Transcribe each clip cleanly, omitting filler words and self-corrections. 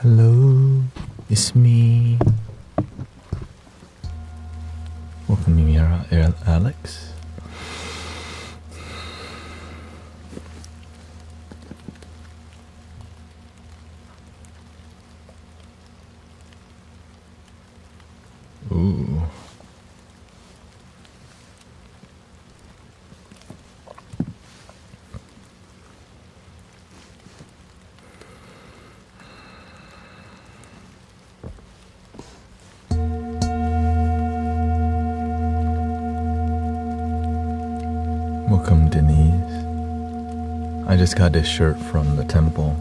Hello, it's me. Welcome here, Alex. Ooh. Welcome, Denise. I just got this shirt from the temple.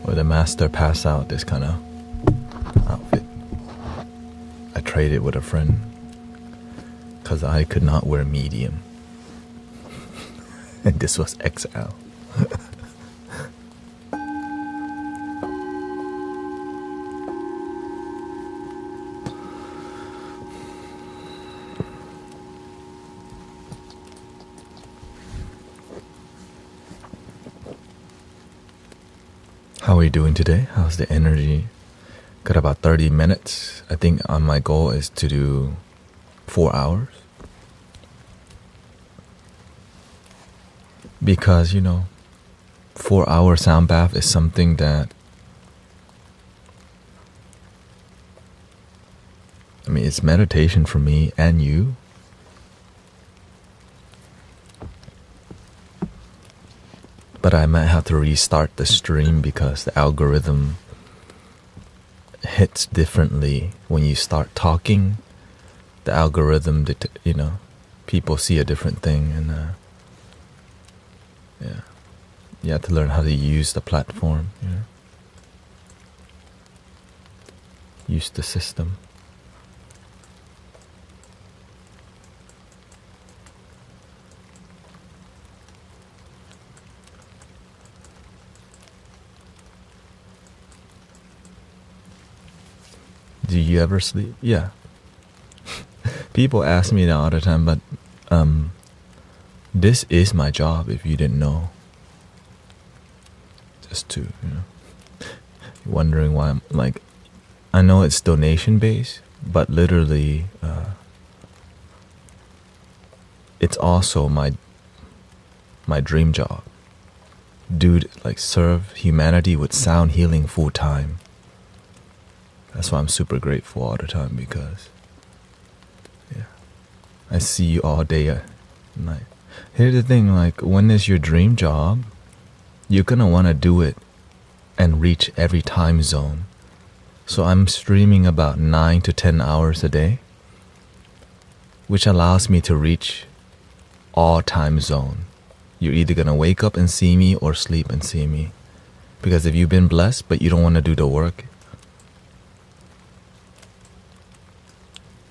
Where the master passed out this kind of outfit. I traded with a friend because I could not wear medium. And this was XL. How are you doing today? How's the energy? Got about 30 minutes. I think my goal is to do 4 hours. Because, 4-hour sound bath is something that, it's meditation for me and you. But I might have to restart the stream because the algorithm hits differently when you start talking. The algorithm, people see a different thing, and you have to learn how to use the platform. Use the system. Do you ever sleep? Yeah. People ask me that all the time, but this is my job if you didn't know. Just to, wondering why I'm like, I know it's donation based, but literally, it's also my dream job. Dude, serve humanity with sound healing full time. That's why I'm super grateful all the time because, I see you all day and night. Here's the thing, when it's your dream job, you're gonna want to do it and reach every time zone. So I'm streaming about 9 to 10 hours a day, which allows me to reach all time zone. You're either gonna wake up and see me or sleep and see me. Because if you've been blessed but you don't want to do the work,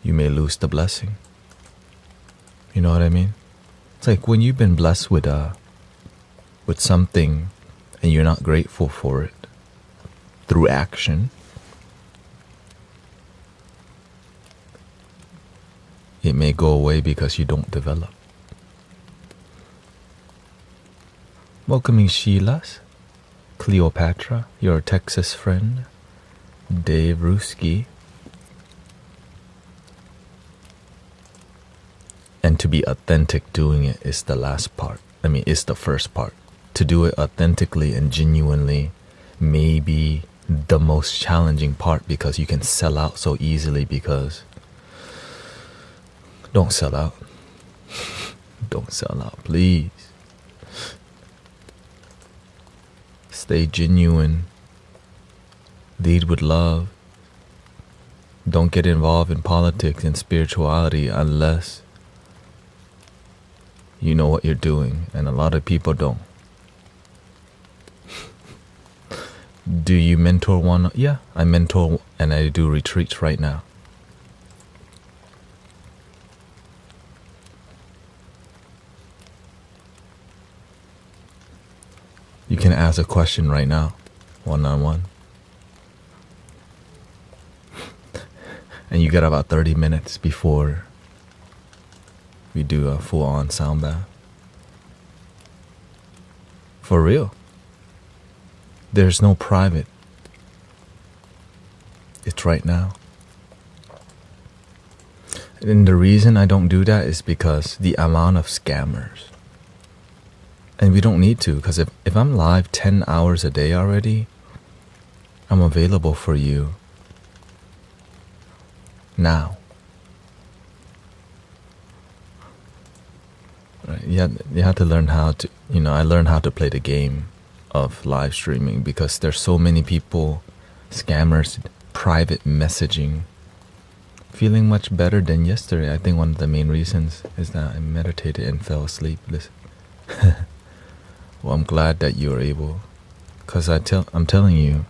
you may lose the blessing. You know what I mean? It's like when you've been blessed with something and you're not grateful for it through action, it may go away because you don't develop. Welcoming Sheila's, Cleopatra, your Texas friend, Dave Ruski. And to be authentic doing it is the last part. It's the first part. To do it authentically and genuinely may be the most challenging part because you can sell out so easily because... Don't sell out. Don't sell out, please. Stay genuine. Lead with love. Don't get involved in politics and spirituality unless you know what you're doing, and a lot of people don't. Do you mentor one? Yeah, I mentor and I do retreats right now. You can ask a question right now, one-on-one. And you get about 30 minutes before we do a full-on sound bath. For real. There's no private. It's right now. And the reason I don't do that is because the amount of scammers. And we don't need to, because if I'm live 10 hours a day already, I'm available for you now. Right? You have to learn how to, I learned how to play the game of live streaming because there's so many people, scammers, private messaging. Feeling much better than yesterday. I think one of the main reasons is that I meditated and fell asleep. Well, I'm glad that you're able, because I'm telling you,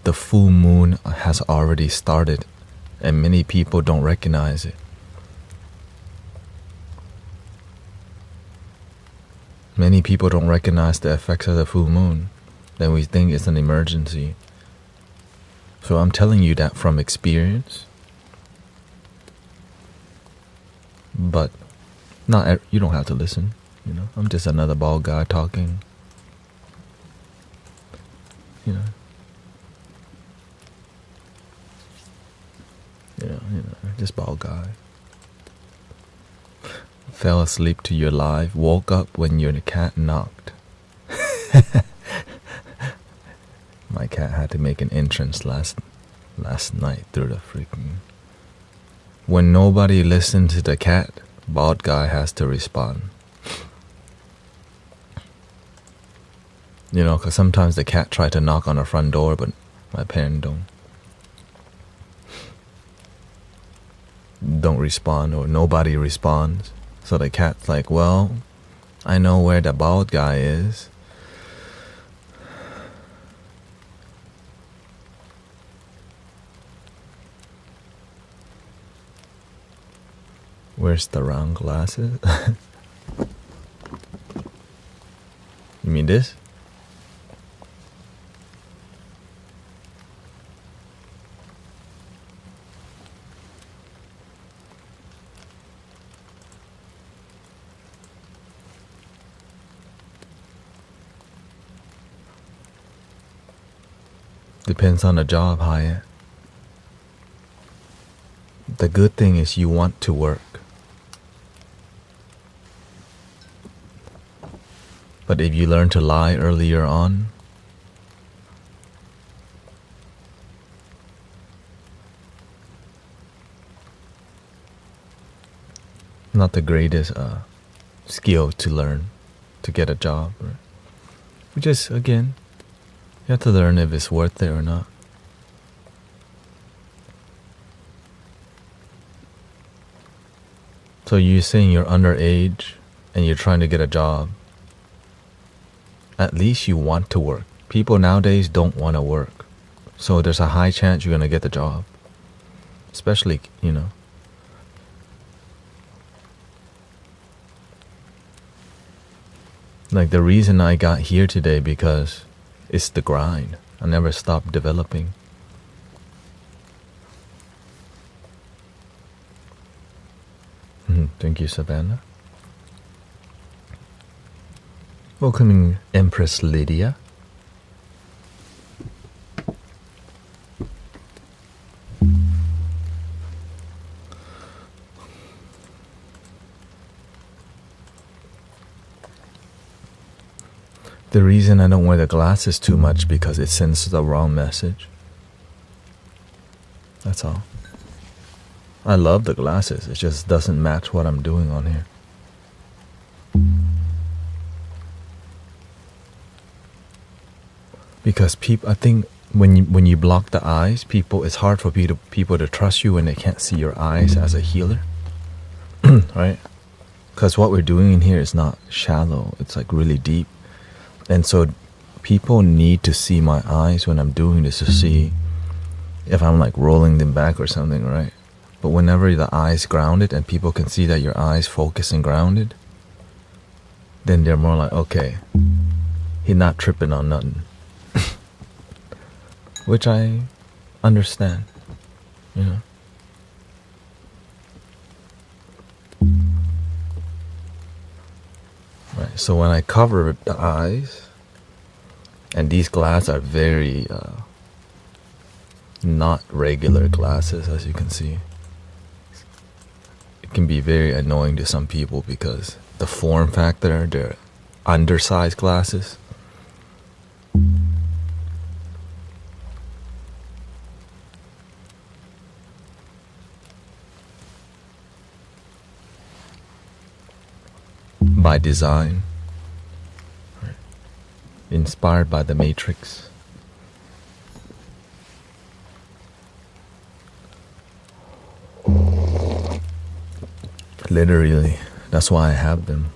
the full moon has already started and many people don't recognize it. Many people don't recognize the effects of the full moon. Then we think it's an emergency. So I'm telling you that from experience. But you don't have to listen. I'm just another bald guy talking. Just bald guy. Fell asleep to your live, woke up when your cat knocked. My cat had to make an entrance last night through the freaking... When nobody listened to the cat, bald guy has to respond. Because sometimes the cat try to knock on the front door, but my parents don't respond, or nobody responds. So the cat's like, well, I know where the bald guy is. Where's the round glasses? You mean this? Depends on the job, Hyatt. The good thing is you want to work. But if you learn to lie earlier on, not the greatest skill to learn to get a job. Right? We just, again, you have to learn if it's worth it or not. So you're saying you're underage and you're trying to get a job. At least you want to work. People nowadays don't want to work. So there's a high chance you're going to get the job. Especially, Like the reason I got here today because it's the grind. I never stopped developing. Thank you, Savannah. Welcoming Empress Lydia. The reason I don't wear the glasses too much because it sends the wrong message. That's all. I love the glasses. It just doesn't match what I'm doing on here. Because I think when you block the eyes, it's hard for people to trust you when they can't see your eyes as a healer. Right? Because what we're doing in here is not shallow. It's like really deep. And so people need to see my eyes when I'm doing this to see if I'm like rolling them back or something, right? But whenever the eye's grounded and people can see that your eye's focused and grounded, then they're more like, okay, he's not tripping on nothing. Which I understand, Right, so when I cover the eyes, And these glasses are very not regular glasses, as you can see. It can be very annoying to some people because the form factor, they're undersized glasses. By design, right? Inspired by the Matrix. Literally, that's why I have them.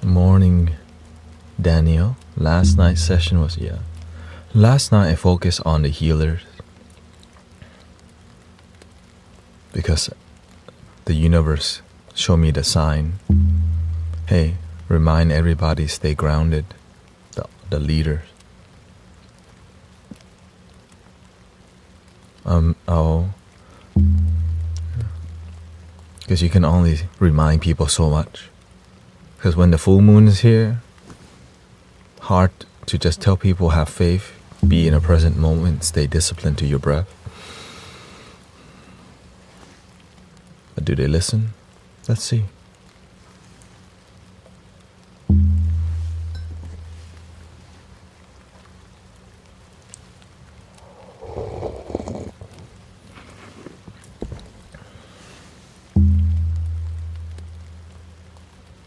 Morning, Daniel. Last night's session was, last night I focused on the healers because the universe showed me the sign. Hey, remind everybody stay grounded, the leaders. Because you can only remind people so much. Because when the full moon is here, hard to just tell people have faith, be in a present moment, stay disciplined to your breath. But do they listen? Let's see.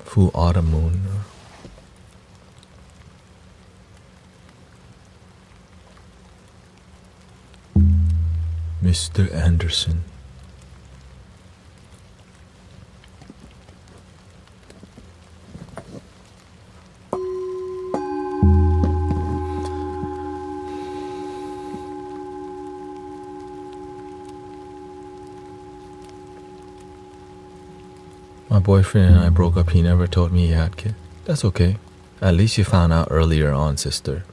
Full autumn moon. Mr. Anderson. My boyfriend and I broke up. He never told me he had kids. That's okay. At least you found out earlier on, sister.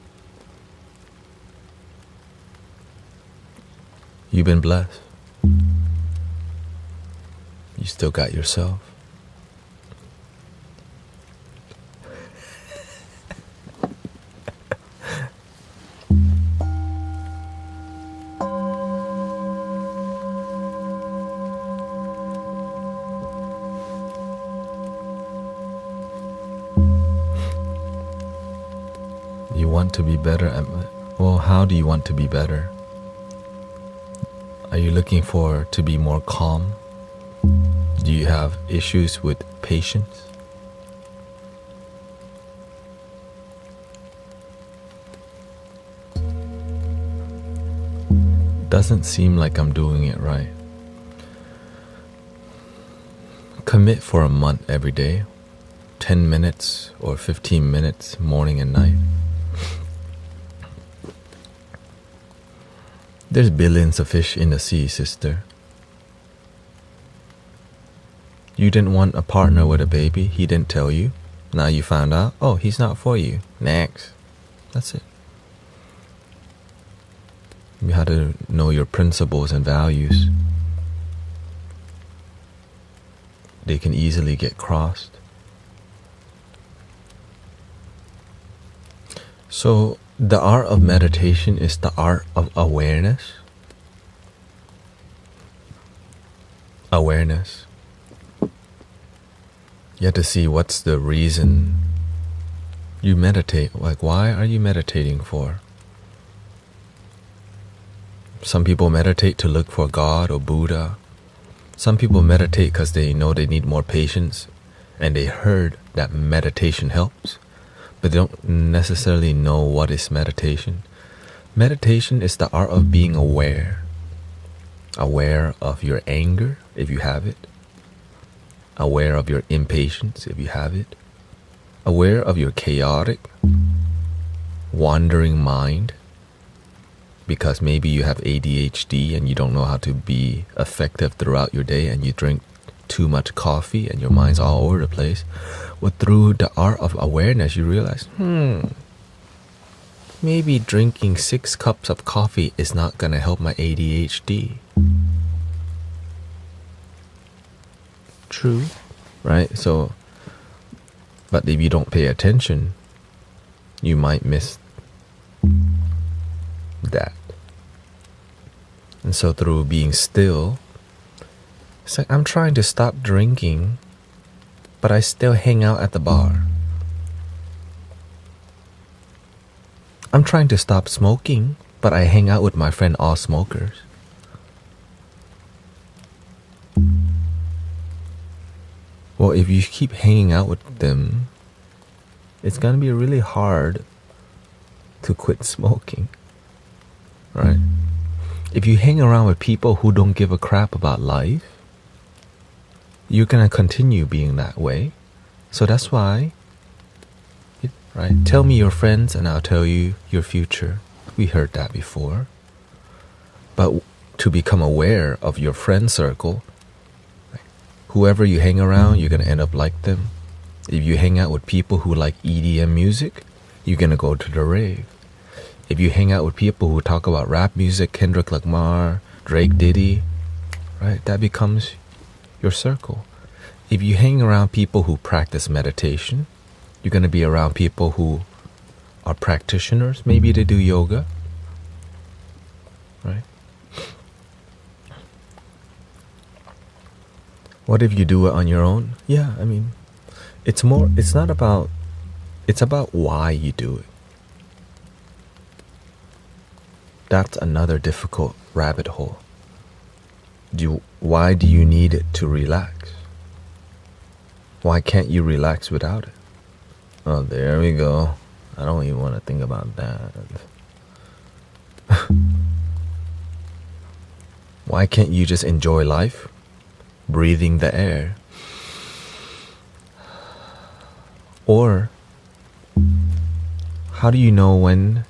You've been blessed. You still got yourself. You want to be better at, well, how do you want to be better? Are you looking to be more calm? Do you have issues with patience? Doesn't seem like I'm doing it right. Commit for a month every day, 10 minutes or 15 minutes morning and night. There's billions of fish in the sea, sister. You didn't want a partner with a baby, he didn't tell you. Now you found out, oh, he's not for you. Next. That's it. You have to know your principles and values. They can easily get crossed. So, the art of meditation is the art of awareness. Awareness. You have to see what's the reason you meditate. Like, why are you meditating for? Some people meditate to look for God or Buddha. Some people meditate because they know they need more patience and they heard that meditation helps. But they don't necessarily know what is meditation. Meditation is the art of being aware. Aware of your anger, if you have it. Aware of your impatience, if you have it. Aware of your chaotic, wandering mind. because maybe you have ADHD and you don't know how to be effective throughout your day, and you drink too much coffee and your mind's all over the place. Well, through the art of awareness, you realize, maybe drinking 6 cups of coffee is not gonna help my ADHD. True, right? So, but if you don't pay attention, you might miss that. And so through being still, it's like I'm trying to stop drinking, but I still hang out at the bar. I'm trying to stop smoking, but I hang out with my friend all smokers. Well, if you keep hanging out with them, it's gonna be really hard to quit smoking, right? If you hang around with people who don't give a crap about life, you're gonna continue being that way. So that's why, right? Tell me your friends and I'll tell you your future. We heard that before. But to become aware of your friend circle, whoever you hang around, you're gonna end up like them. If you hang out with people who like EDM music, you're gonna go to the rave. If you hang out with people who talk about rap music, Kendrick Lamar, Drake, Diddy, right? That becomes your circle. If you hang around people who practice meditation, you're gonna be around people who are practitioners. Maybe they do yoga, right? What if you do it on your own? Yeah, I mean, it's about why you do it. That's another difficult rabbit hole. Why do you need it to relax? Why can't you relax without it? Oh, there we go. I don't even want to think about that. Why can't you just enjoy life? Breathing the air. Or how do you know when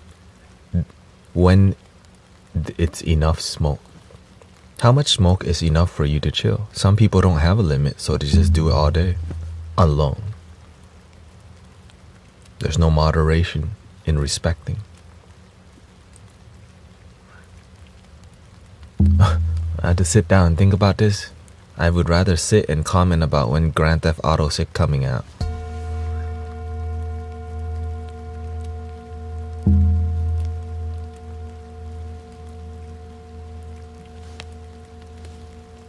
it's enough smoke? How much smoke is enough for you to chill? Some people don't have a limit, so they just do it all day alone. There's no moderation in respecting. I had to sit down and think about this. I would rather sit and comment about when Grand Theft Auto 6 coming out.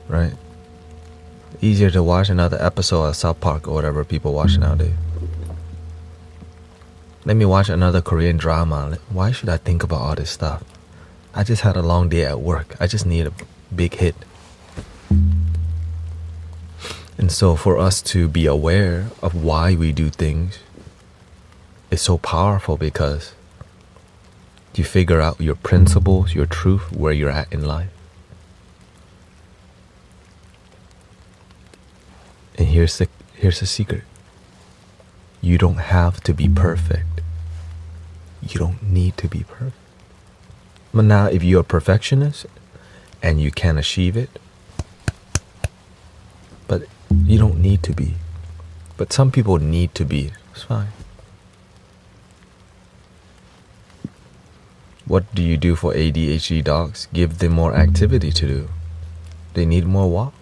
Right? Easier to watch another episode of South Park or whatever people watch nowadays. Let me watch another Korean drama. Why should I think about all this stuff? I just had a long day at work. I just need a big hit. And so for us to be aware of why we do things is so powerful, because you figure out your principles, your truth, where you're at in life. And here's the secret. You don't have to be perfect. You don't need to be perfect. But now if you're a perfectionist and you can achieve it, but you don't need to be. But some people need to be. It's fine. What do you do for ADHD dogs? Give them more activity to do. They need more walks.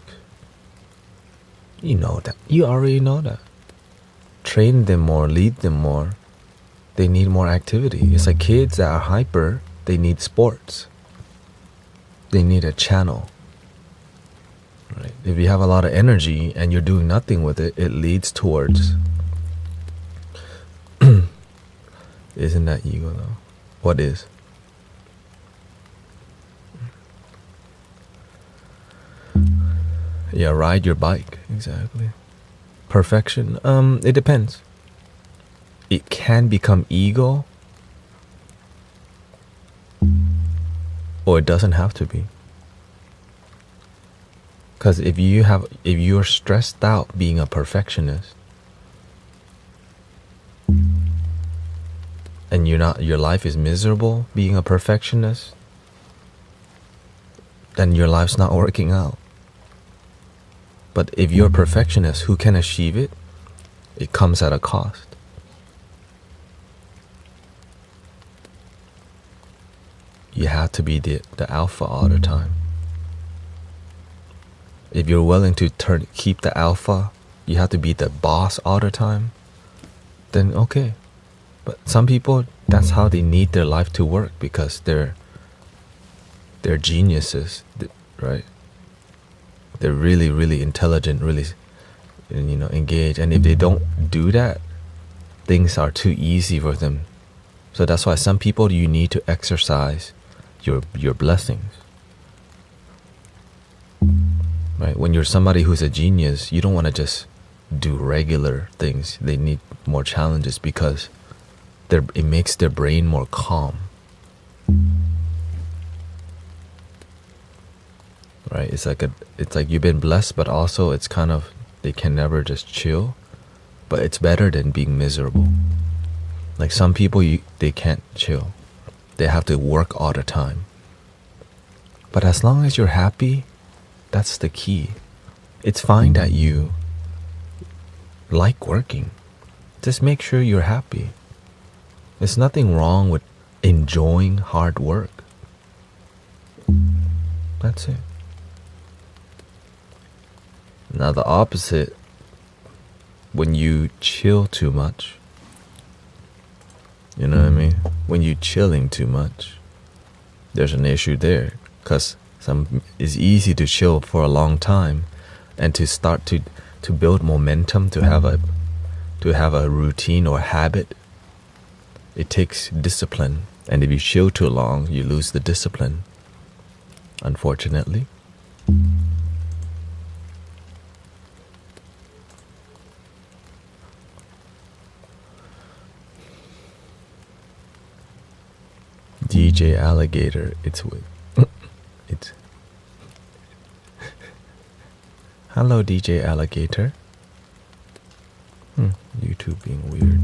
You know that. You already know that. Train them more, lead them more. They need more activity. It's like kids that are hyper, they need sports. They need a channel. Right? If you have a lot of energy and you're doing nothing with it, it leads towards isn't that ego though? What is? Yeah, ride your bike. Exactly. Perfection. It depends. It can become ego, or it doesn't have to be. Because if you're stressed out being a perfectionist, and your life is miserable being a perfectionist, then your life's not working out. But if you're a perfectionist who can achieve it, it comes at a cost. You have to be the alpha all the time. If you're willing to keep the alpha, you have to be the boss all the time, then okay. But some people, that's how they need their life to work, because they're geniuses, right? They're really, really intelligent, really, engaged. And if they don't do that, things are too easy for them. So that's why some people, you need to exercise your blessings. Right? When you're somebody who's a genius, you don't want to just do regular things. They need more challenges, because it makes their brain more calm. Right? It's like you've been blessed, but also it's kind of, they can never just chill. But it's better than being miserable. Like some people, they can't chill. They have to work all the time. But as long as you're happy, that's the key. It's fine that you like working. Just make sure you're happy. There's nothing wrong with enjoying hard work. That's it. Now the opposite, when you chill too much, you know what I mean? When you're chilling too much, there's an issue there, because it's easy to chill for a long time, and to start to build momentum, to have a routine or habit. It takes discipline, and if you chill too long, you lose the discipline, unfortunately. DJ Alligator, it's hello DJ Alligator. YouTube being weird.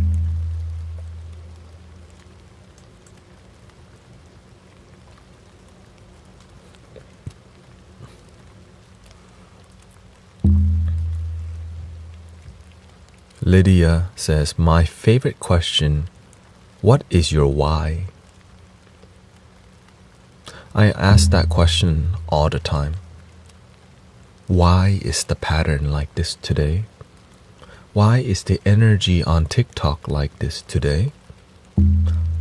Lydia says, my favorite question, what is your why? I ask that question all the time. Why is the pattern like this today? Why is the energy on TikTok like this today?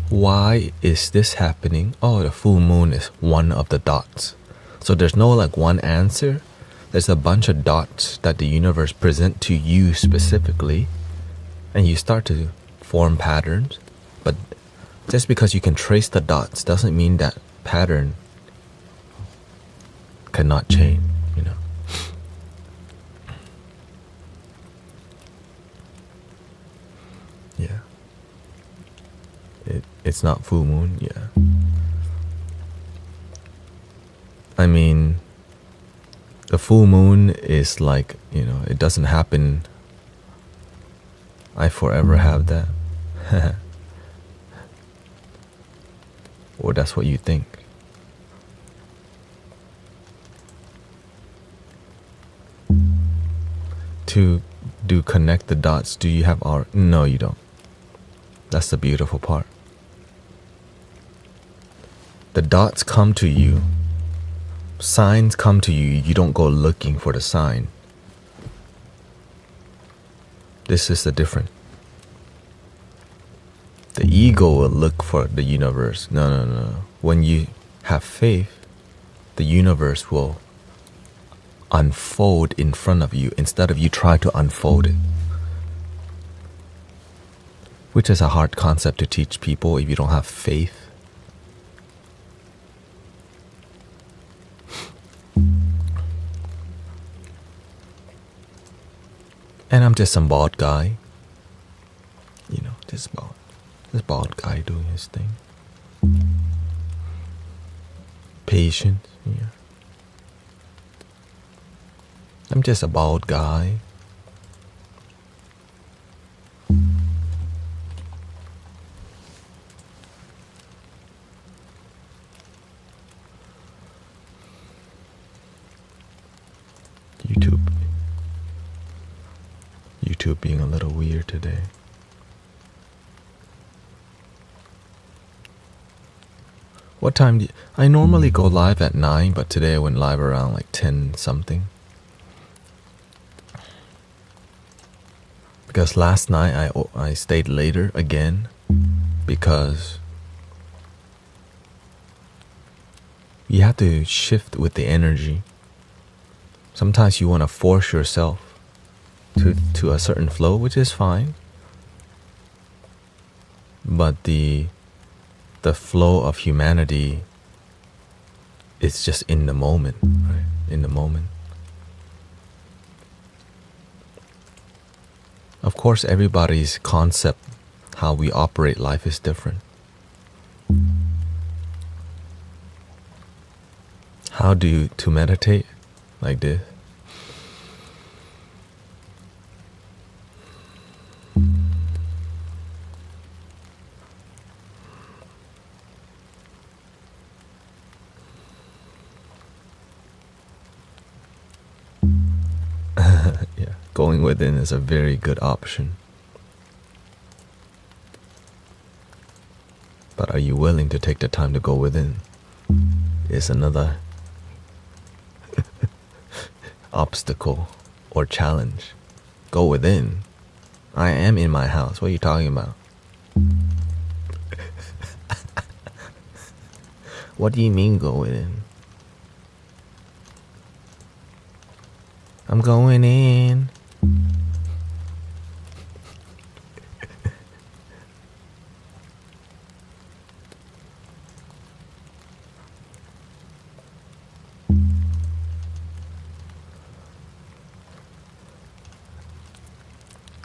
Why is this happening? Oh, the full moon is one of the dots. So there's no like one answer. There's a bunch of dots that the universe present to you specifically, and you start to form patterns. But just because you can trace the dots doesn't mean that pattern cannot change, Yeah. It's not full moon, yeah. I mean, the full moon is like, it doesn't happen. I forever have that. Or that's what you think. To connect the dots, do you have our... No, you don't. That's the beautiful part. The dots come to you. Signs come to you. You don't go looking for the sign. This is the difference. The ego will look for the universe. No. When you have faith, the universe will unfold in front of you instead of you try to unfold it. Which is a hard concept to teach people if you don't have faith. And I'm just some bald guy. This bald guy doing his thing. Patience, yeah. I'm just a bald guy. YouTube. YouTube being a little weird today. What time do you, I normally go live at 9, but today I went live around like 10 something. Because last night I stayed later again because you have to shift with the energy. Sometimes you want to force yourself to a certain flow, which is fine. But the flow of humanity is just in the moment, right? In the moment. Of course, everybody's concept, how we operate life is different. How do you to meditate like this? Yeah, going within is a very good option. But are you willing to take the time to go within? Is another obstacle or challenge. Go within. I am in my house. What are you talking about? What do you mean go within? I'm going in.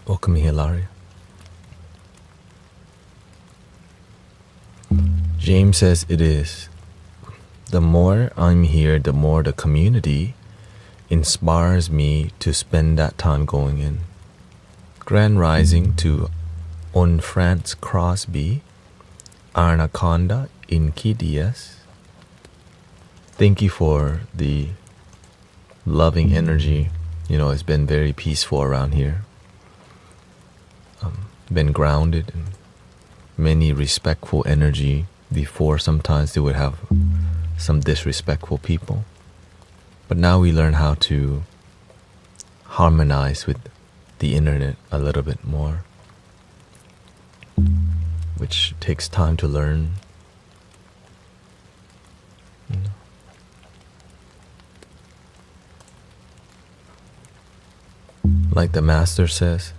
Welcome, Hilaria. James says it is. The more I'm here, the more the community inspires me to spend that time going in. Grand rising to On France Crosby, Arnaconda in Kidias. Thank you for the loving energy. You know, it's been very peaceful around here. Been grounded in many respectful energy. Before, sometimes they would have some disrespectful people. But now we learn how to harmonize with the internet a little bit more, which takes time to learn. You know. Like the master says,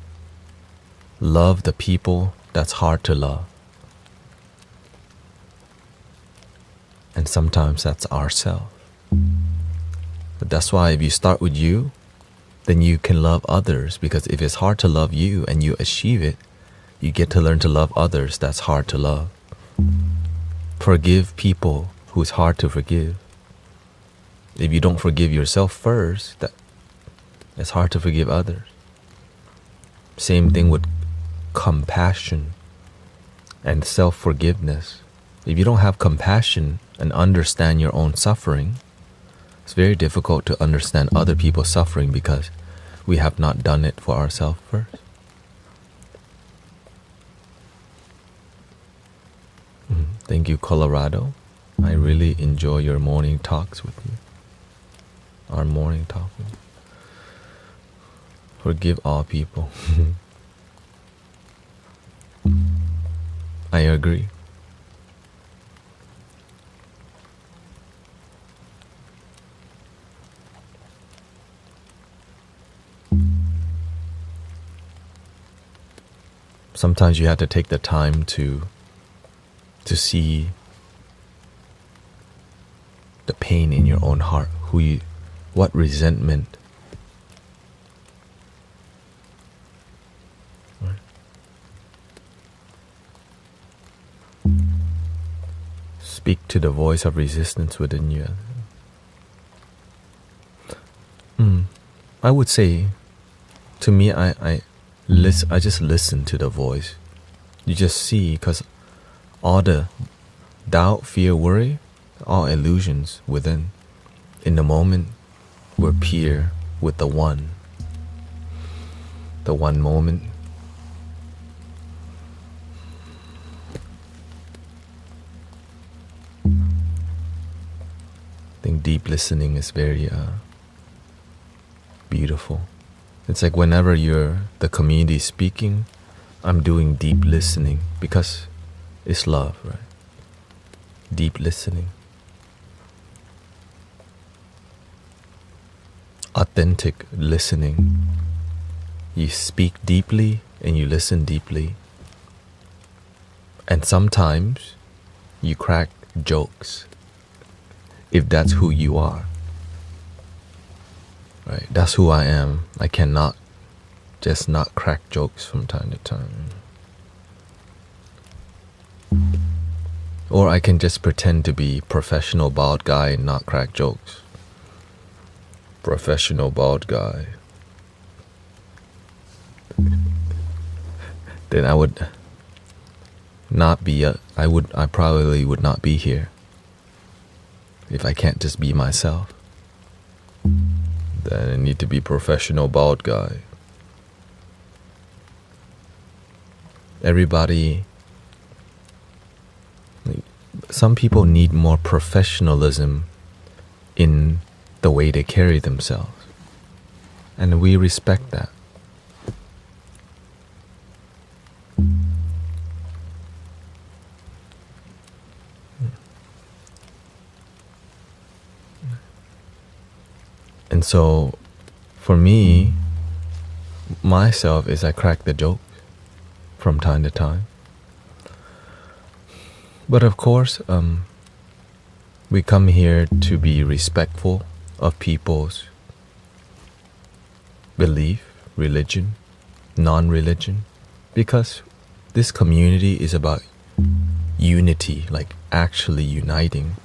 love the people that's hard to love. And sometimes that's ourselves. But that's why if you start with you, then you can love others. Because if it's hard to love you and you achieve it, you get to learn to love others that's hard to love. Forgive people who's hard to forgive. If you don't forgive yourself first, it's hard to forgive others. Same thing with compassion and self-forgiveness. If you don't have compassion and understand your own suffering, it's very difficult to understand other people's suffering because we have not done it for ourselves first. Thank you, Colorado. I really enjoy your morning talks with you. Our morning talk with you. Forgive all people. I agree. Sometimes you have to take the time to see the pain in your own heart, what resentment. Right? Speak to the voice of resistance within you. I would say, to me, I just listen to the voice. You just see, because all the doubt, fear, worry, all illusions within. In the moment, we're pure, with the one moment. I think deep listening is very beautiful. It's like whenever the community is speaking, I'm doing deep listening because it's love, right? Deep listening. Authentic listening. You speak deeply and you listen deeply. And sometimes you crack jokes if that's who you are. Right? That's who I am. I cannot just not crack jokes from time to time. Or I can just pretend to be professional bald guy and not crack jokes. Professional bald guy. Then I would not be I probably would not be here if I can't just be myself. Then I need to be professional bald guy. Some people need more professionalism in the way they carry themselves. And we respect that. And so, for me, myself is I crack the joke from time to time. But of course, we come here to be respectful of people's belief, religion, non-religion, because this community is about unity, like actually uniting.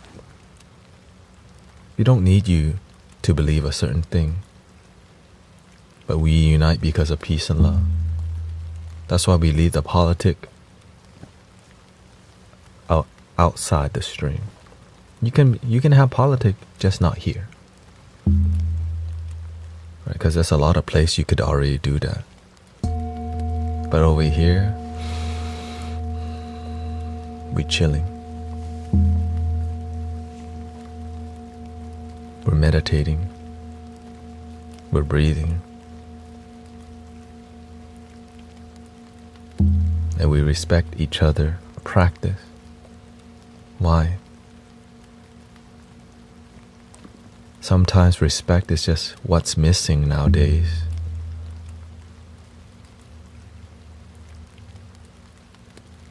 We don't need you to believe a certain thing, but we unite because of peace and love. That's why we leave the politic outside the stream. You can have politic, just not here, right? Because there's a lot of place you could already do that. But over here, we chilling. We're meditating. We're breathing. And we respect each other. Practice. Why? Sometimes respect is just what's missing nowadays.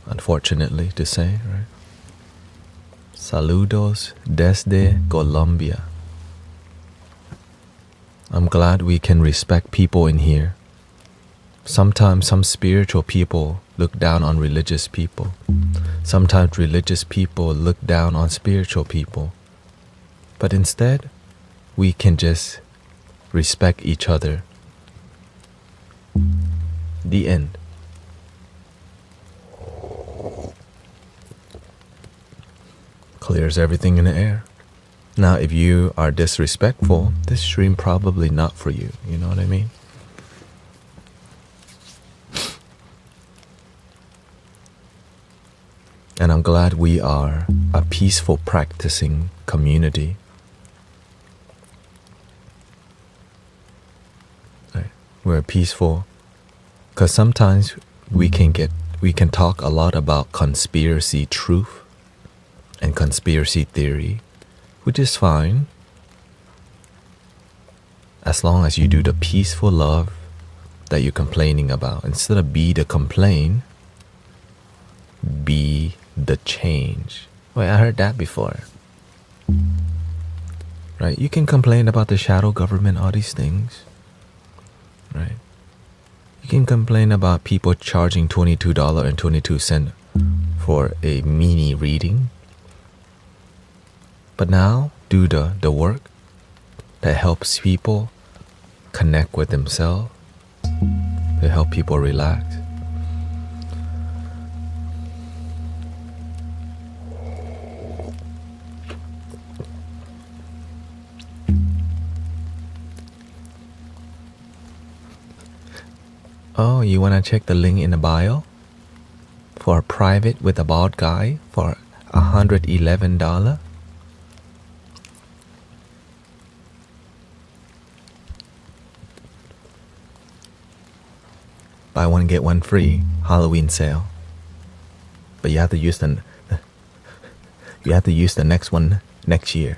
Unfortunately to say, right? Saludos desde Colombia. I'm glad we can respect people in here. Sometimes some spiritual people look down on religious people. Sometimes religious people look down on spiritual people. But instead, we can just respect each other. The end. Clears everything in the air. Now, if you are disrespectful, this stream probably not for you. You know what I mean? And I'm glad we are a peaceful practicing community. Right? We're peaceful because sometimes we can talk a lot about conspiracy truth and conspiracy theory, which is fine as long as you do the peaceful love that you're complaining about. Instead of be the complaint, be the change. Wait, I heard that before. Right? You can complain about the shadow government, all these things. Right? You can complain about people charging $22.22 for a mini reading. But now, do the work that helps people connect with themselves, to help people relax. Oh, you wanna check the link in the bio for a private with a bald guy for $111? Buy one get one free Halloween sale. But you have to use the next one next year.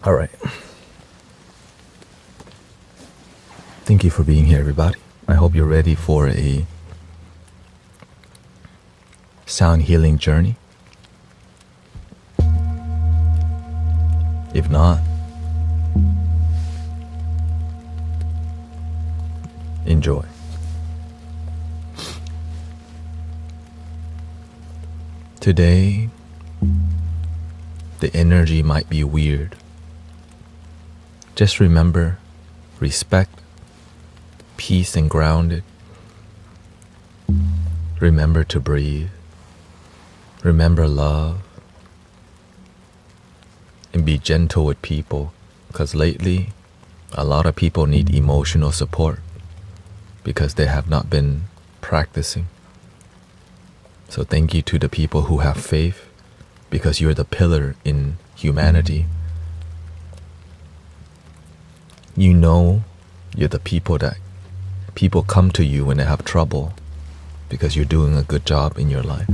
All right. Thank you for being here, everybody. I hope you're ready for a sound healing journey. If not, enjoy. Today, the energy might be weird. Just remember, respect, peace and grounded. Remember to breathe. Remember love. And be gentle with people, because lately, a lot of people need emotional support because they have not been practicing. So thank you to the people who have faith, because you're the pillar in humanity. You know you're the people that people come to you when they have trouble because you're doing a good job in your life.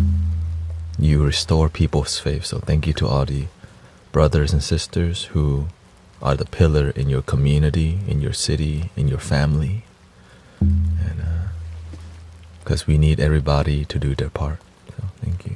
You restore people's faith. So thank you to all the brothers and sisters who are the pillar in your community, in your city, in your family. And because we need everybody to do their part. So thank you.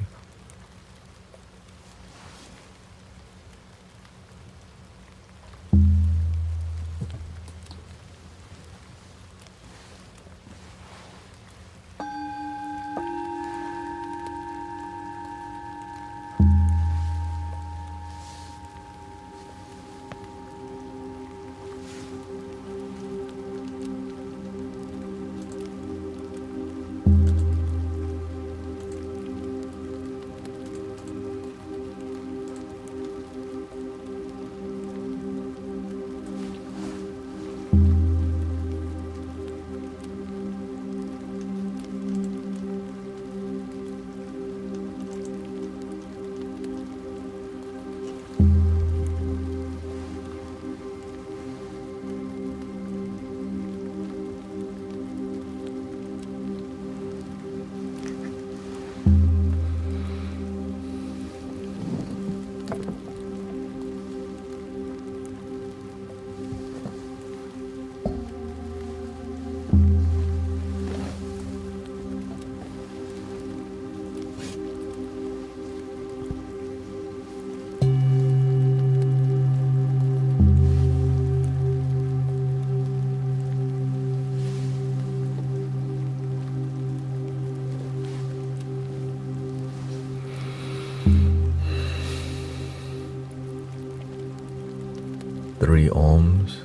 Three ohms.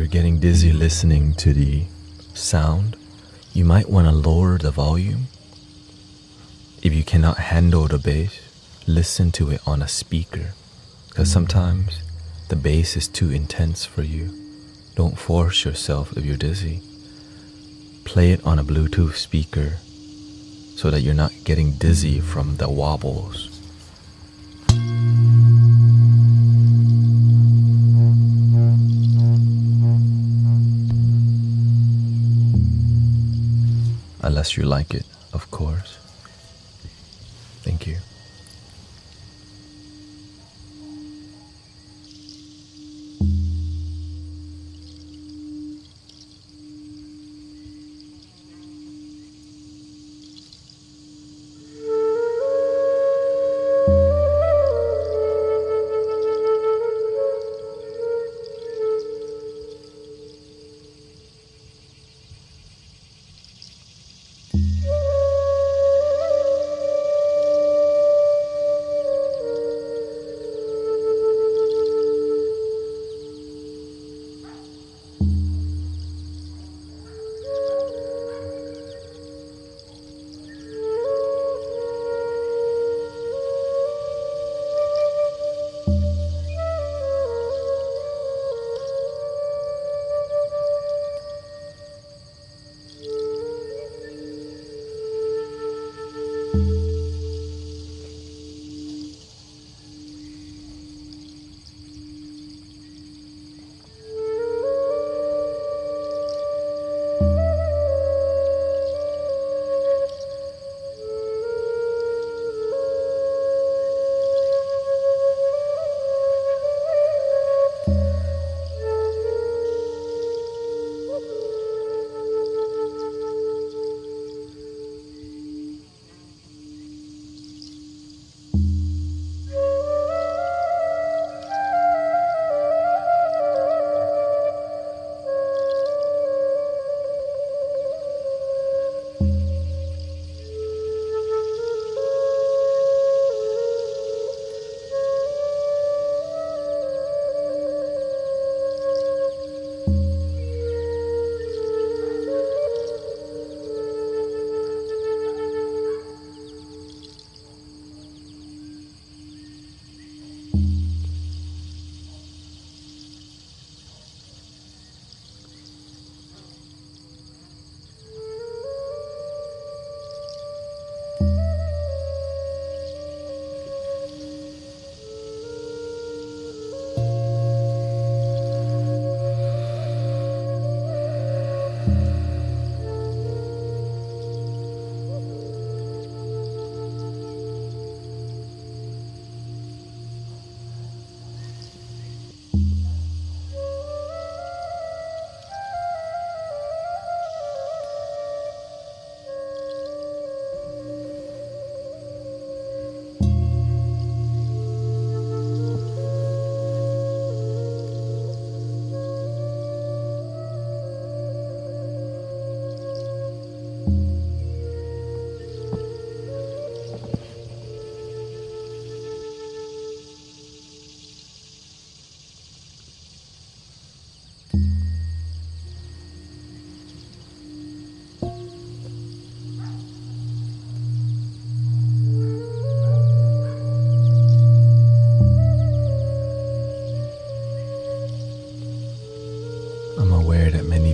you're getting dizzy listening to the sound, you might want to lower the volume. If you cannot handle the bass, listen to it on a speaker, because sometimes the bass is too intense for you. Don't force yourself if you're dizzy. Play it on a Bluetooth speaker so that you're not getting dizzy from the wobbles. Unless you like it, of course. Thank you.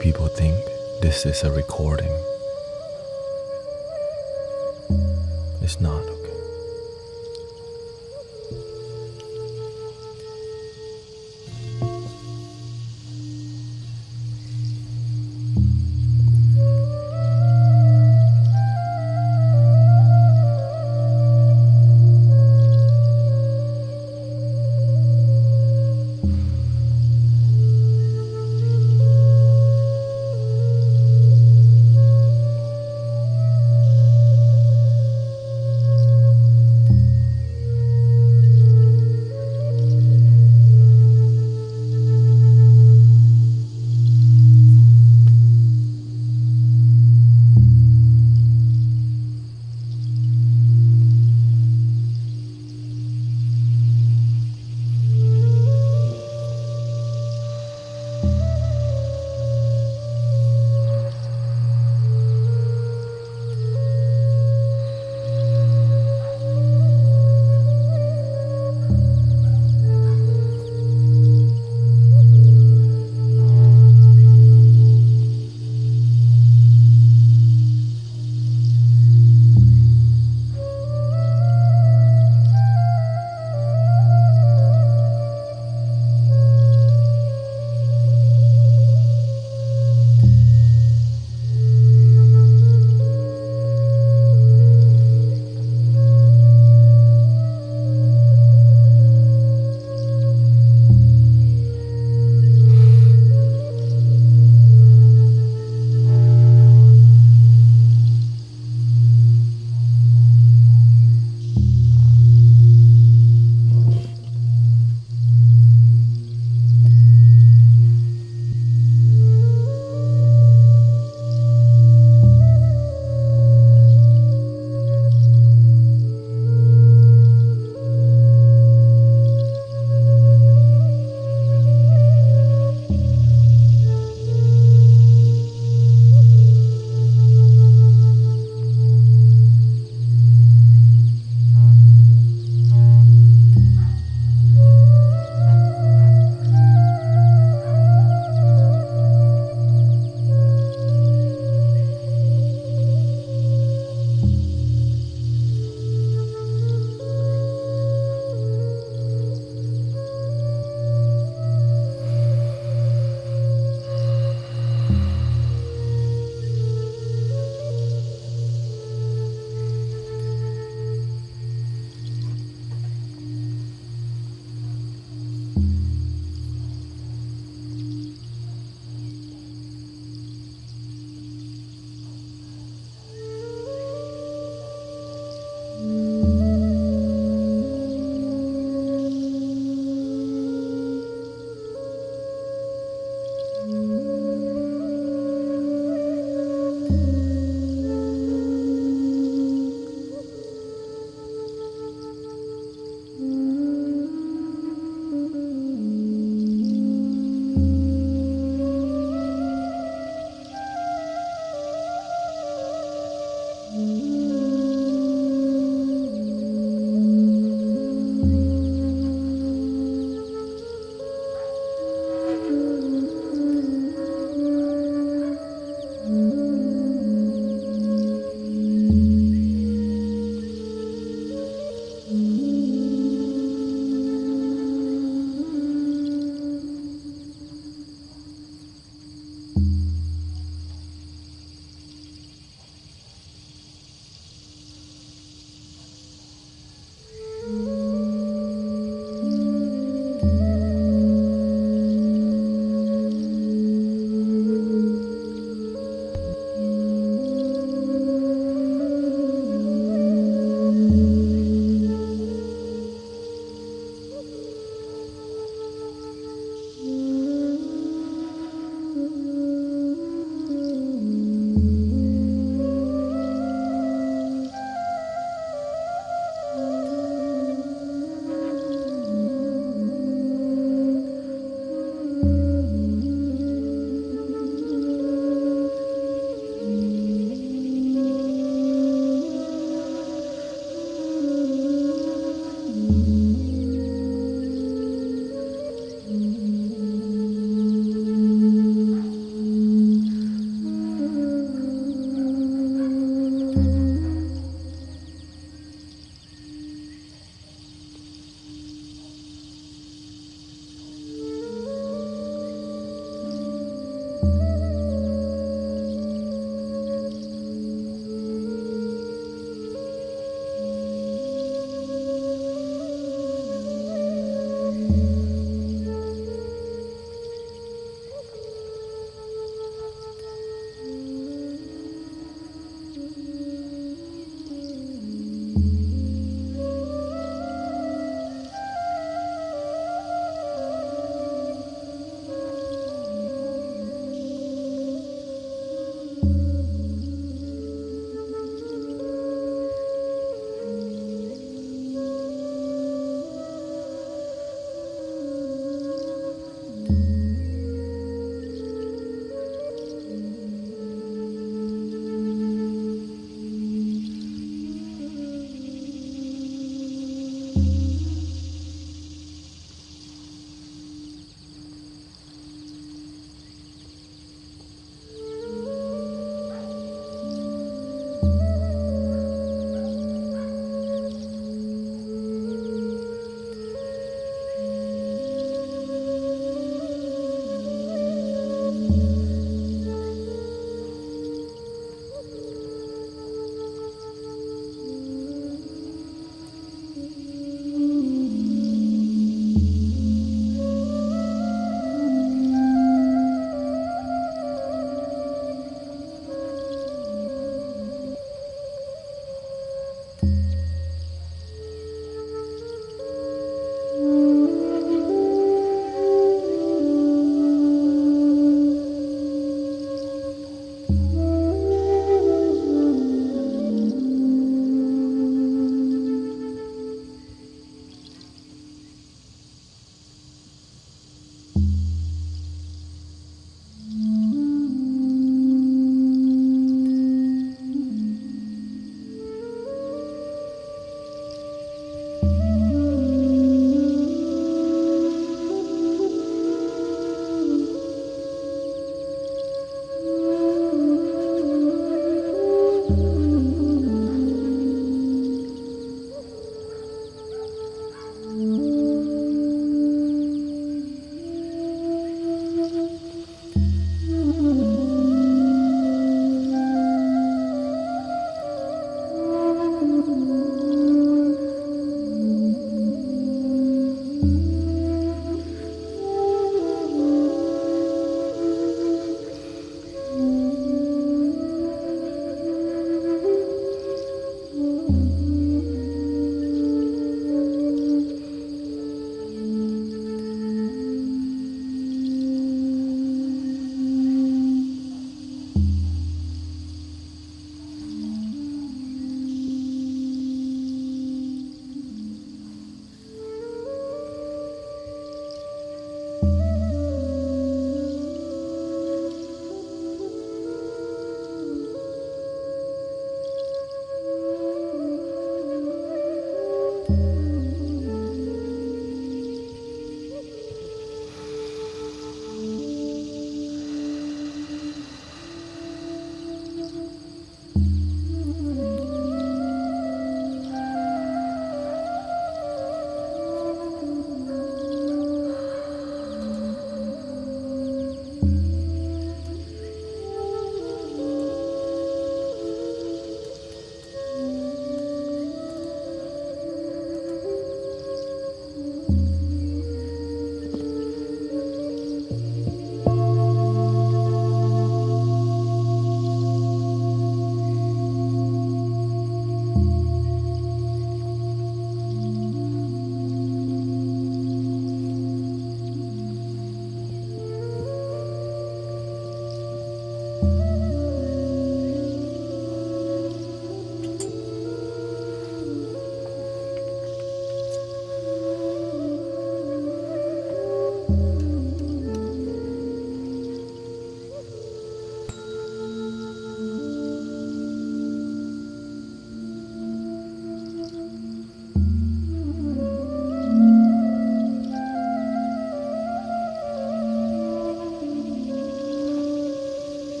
People think this is a recording. It's not, okay?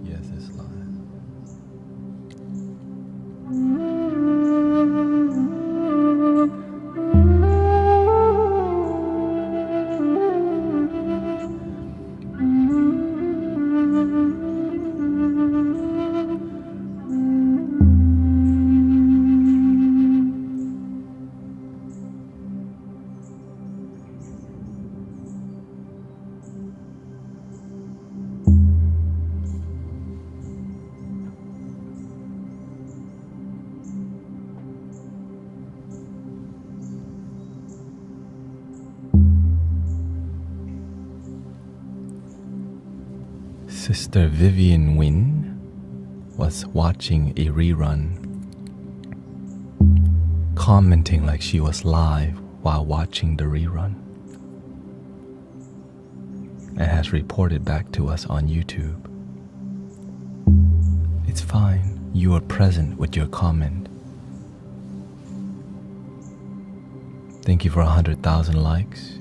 Yes, it's live. Sister Vivian Wynn was watching a rerun, commenting like she was live while watching the rerun, and has reported back to us on YouTube. It's fine, you are present with your comment. Thank you for 100,000 likes.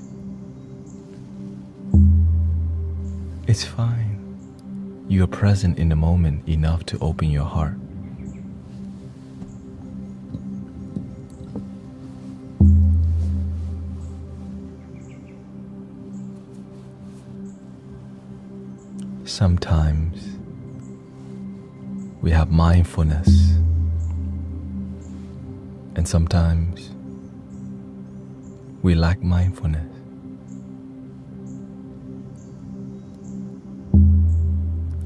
It's fine. You are present in the moment enough to open your heart. Sometimes we have mindfulness, and sometimes we lack mindfulness.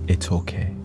It's okay.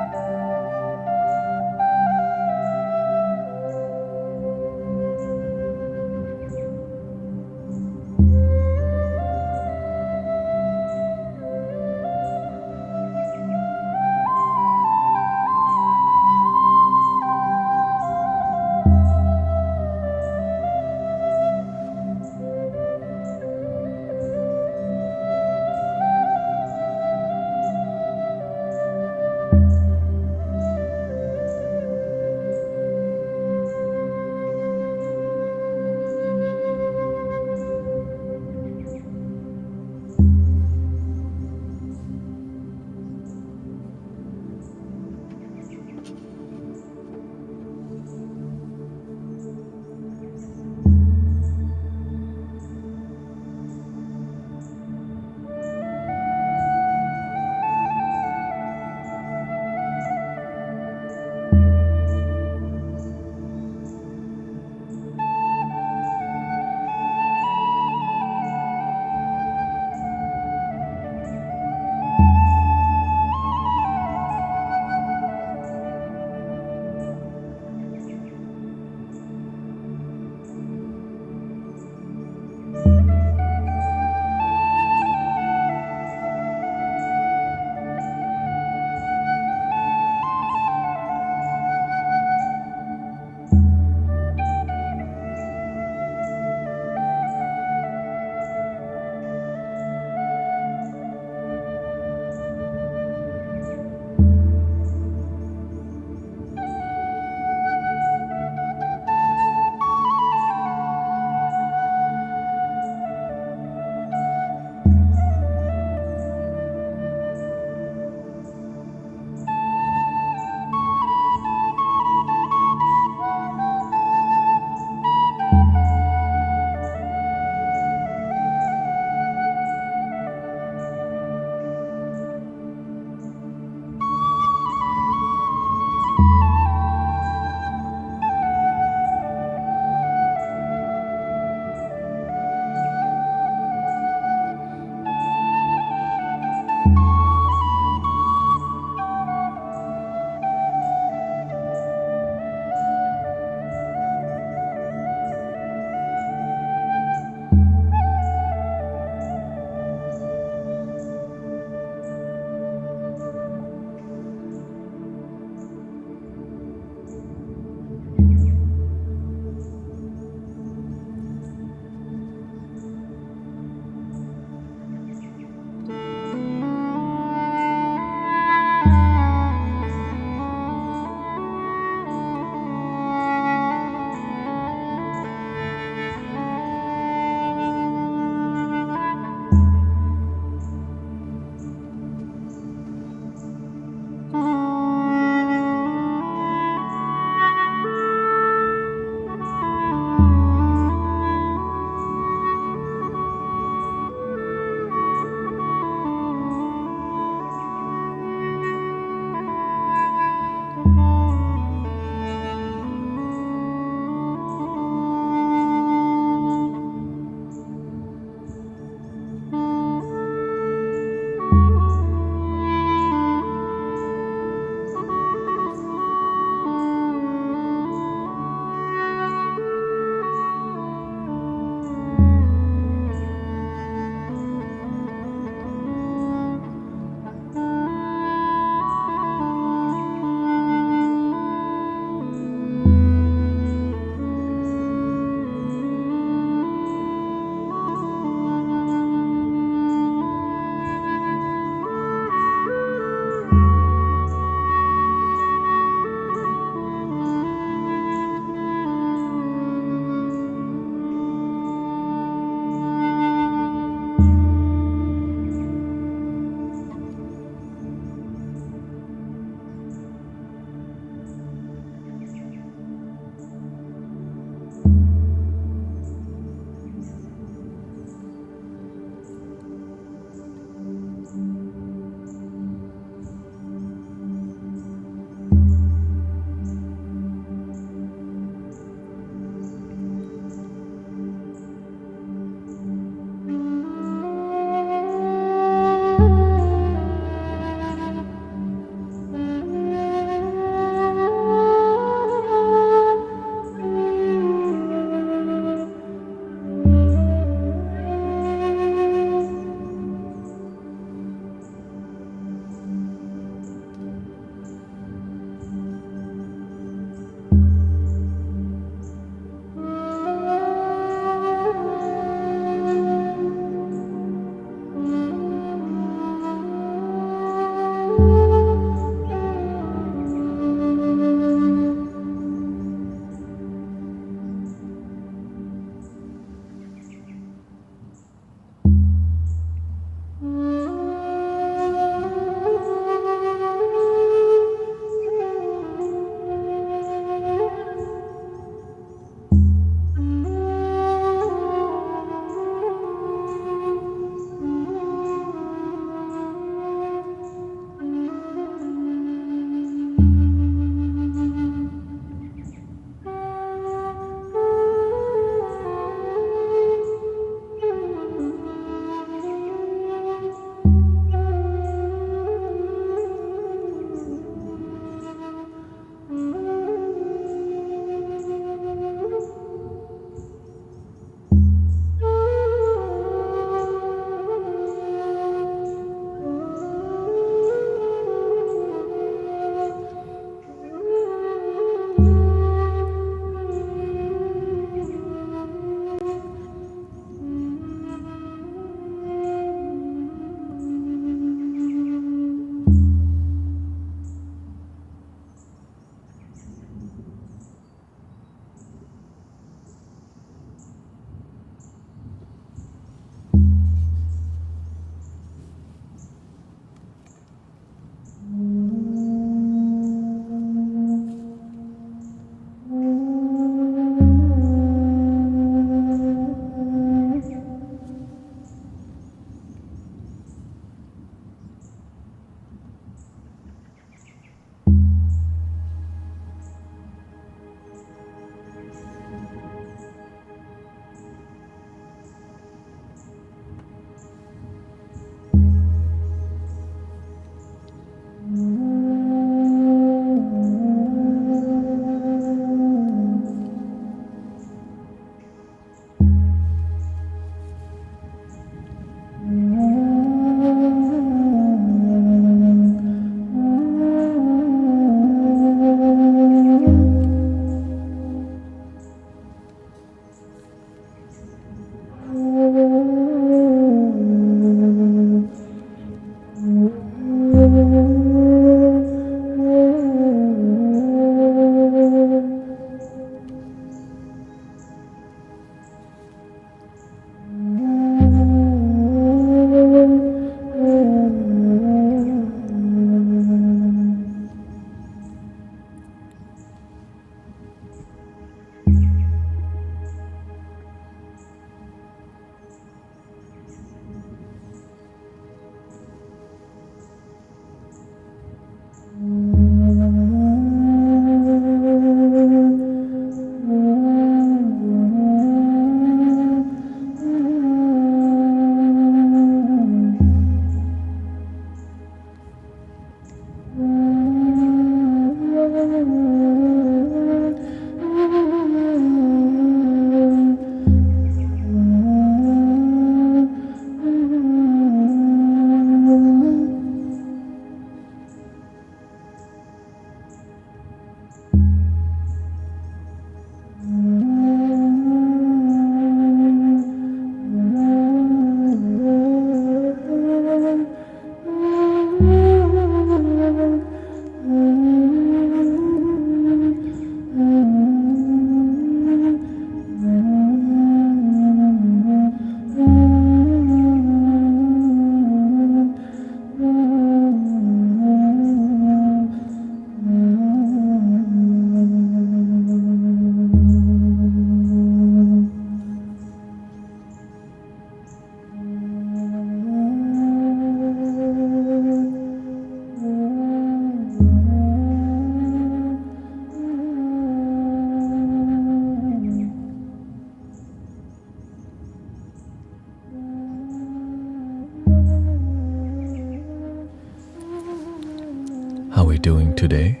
How we doing today?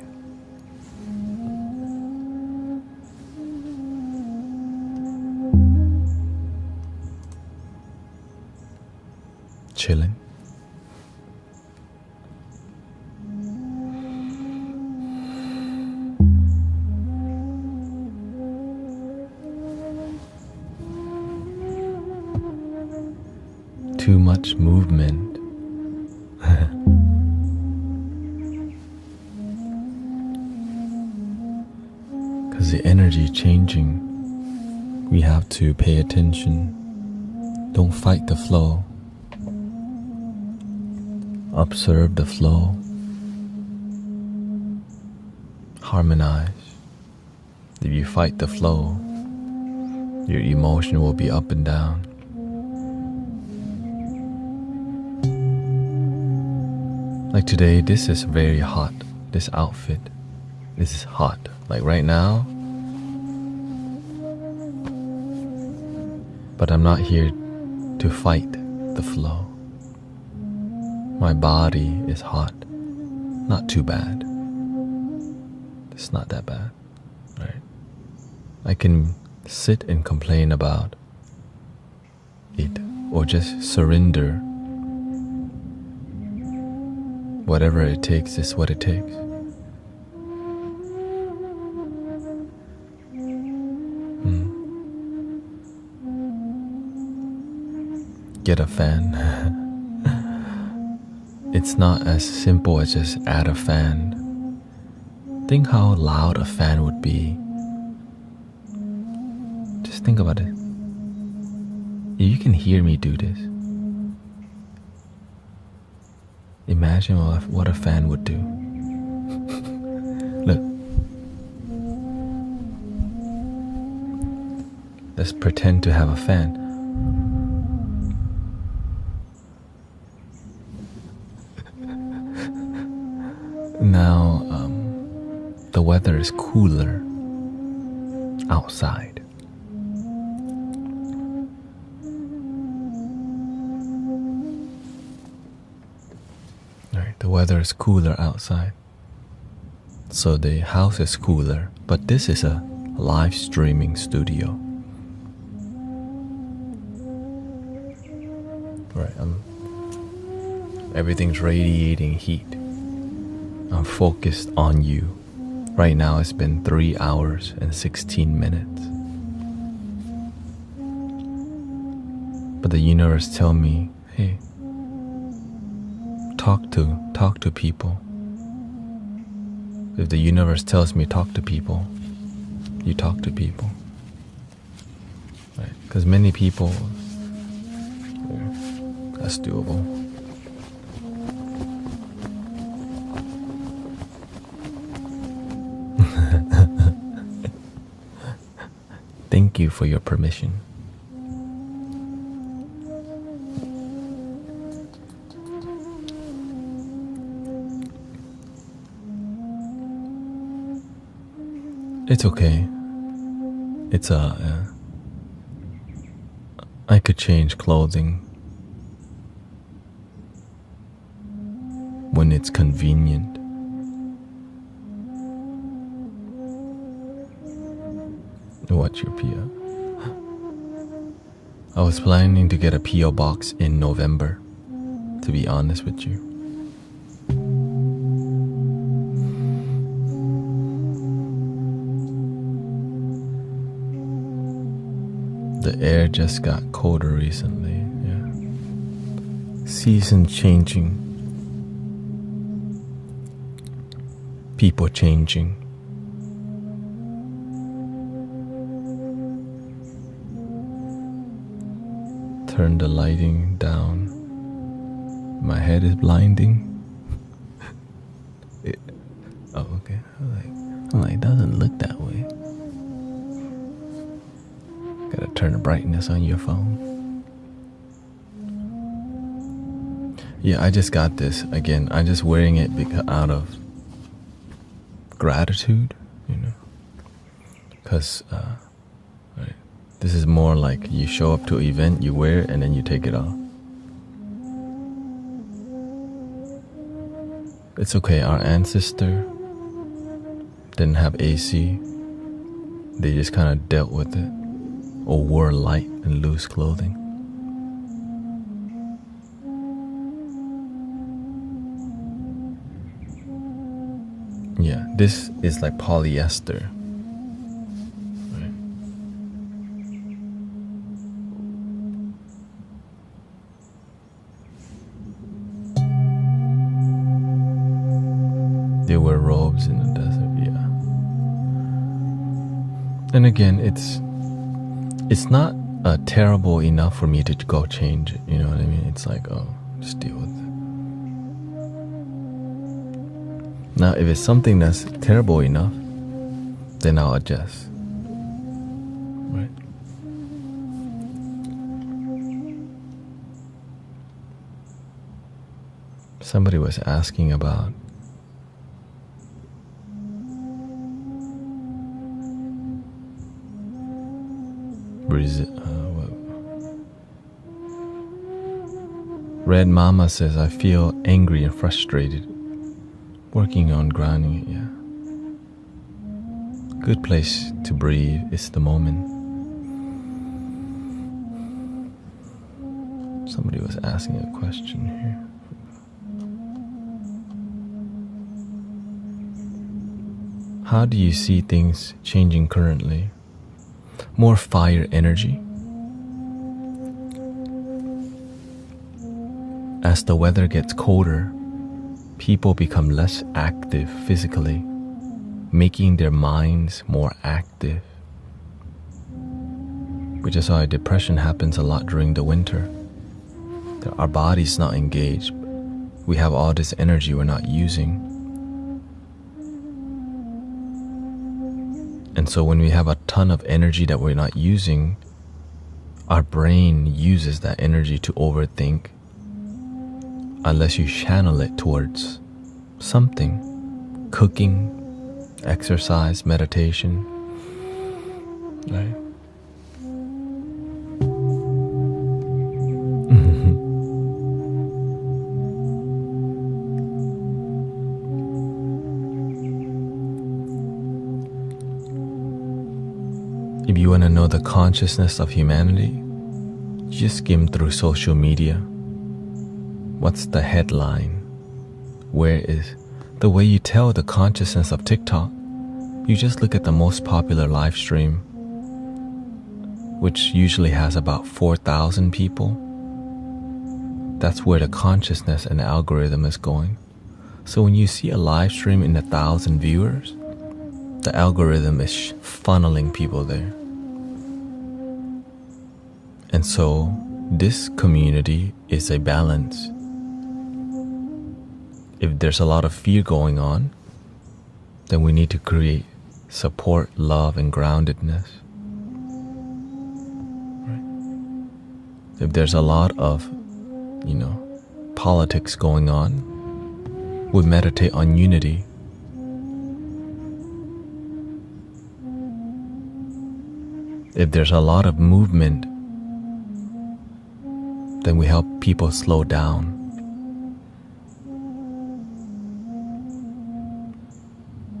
Chilling? Too much movement. Because the energy changing, we have to pay attention. Don't fight the flow. Observe the flow. Harmonize. If you fight the flow, your emotion will be up and down. Like today, this is very hot. This outfit, this is hot. Like right now. But I'm not here to fight the flow. My body is hot. Not too bad. It's not that bad, right? I can sit and complain about it or just surrender. Whatever it takes is what it takes. Get a fan. It's not as simple as just add a fan. Think how loud a fan would be. Just think about it. You can hear me do this. Imagine what a fan would do. Look. Let's pretend to have a fan. Now, the weather is cooler outside. The weather is cooler outside, so the house is cooler, but this is a live streaming studio. Right, everything's radiating heat. I'm focused on you. Right now it's been 3 hours and 16 minutes. But the universe tell me, hey, talk to people. If the universe tells me talk to people, you talk to people. Right? Because many people, that's doable. Thank you for your permission. It's okay. It's I could change clothing when it's convenient. What's your PO? I was planning to get a PO box in November, to be honest with you. The air just got colder recently, yeah. Season changing. People changing. Turn the lighting down. My head is blinding. Oh, okay. I'm like, it doesn't look that way. Gotta turn the brightness on your phone. Yeah, I just got this. Again, I'm just wearing it out of gratitude, you know. Because, right, this is more like you show up to an event, you wear it, and then you take it off. It's okay. Our ancestor didn't have AC. They just kind of dealt with it, or wore light and loose clothing. Yeah, this is like polyester. Right? They wear robes in the desert, yeah. And again, it's not terrible enough for me to go change it, you know what I mean? It's like, oh, just deal with it. Now, if it's something that's terrible enough, then I'll adjust. Right? Somebody was asking about Red Mama says, I feel angry and frustrated. Working on grounding it, yeah. Good place to breathe is the moment. Somebody was asking a question here. How do you see things changing currently? More fire energy. As the weather gets colder, people become less active physically, making their minds more active. Which is why depression happens a lot during the winter. Our body's not engaged. We have all this energy we're not using. And so when we have a ton of energy that we're not using, our brain uses that energy to overthink, unless you channel it towards something. Cooking, exercise, meditation, right? If you want to know the consciousness of humanity, just skim through social media. What's the headline? Where is the way you tell the consciousness of TikTok? You just look at the most popular live stream, which usually has about 4,000 people. That's where the consciousness and algorithm is going. So when you see a live stream in 1,000 viewers, the algorithm is funneling people there. And so this community is a balance. If there's a lot of fear going on, then we need to create support, love, and groundedness. Right? If there's a lot of, politics going on, we meditate on unity. If there's a lot of movement, then we help people slow down.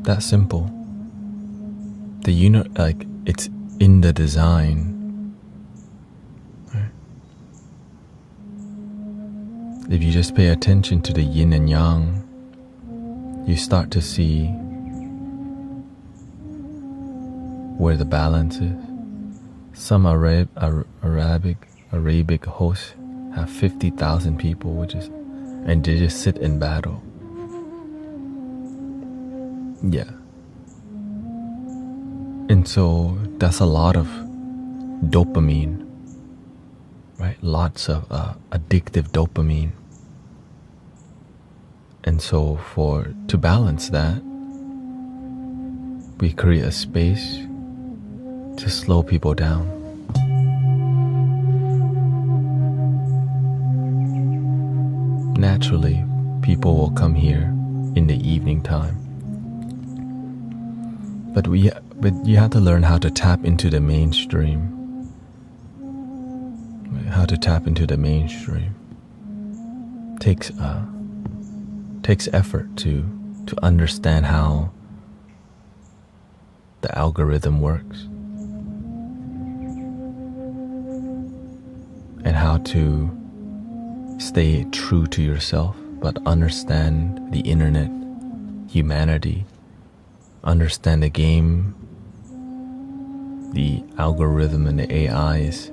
That's simple. It's in the design. Right? If you just pay attention to the yin and yang, you start to see where the balance is. Some Arabic hosts have 50,000 people, and they just sit in battle. Yeah. And so that's a lot of dopamine, right? Lots of addictive dopamine. And so to balance that, we create a space to slow people down. Naturally, people will come here in the evening time. But you have to learn how to tap into the mainstream. How to tap into the mainstream takes takes effort to understand how the algorithm works and how to stay true to yourself, but understand the internet, humanity, understand the game, the algorithm and the AI is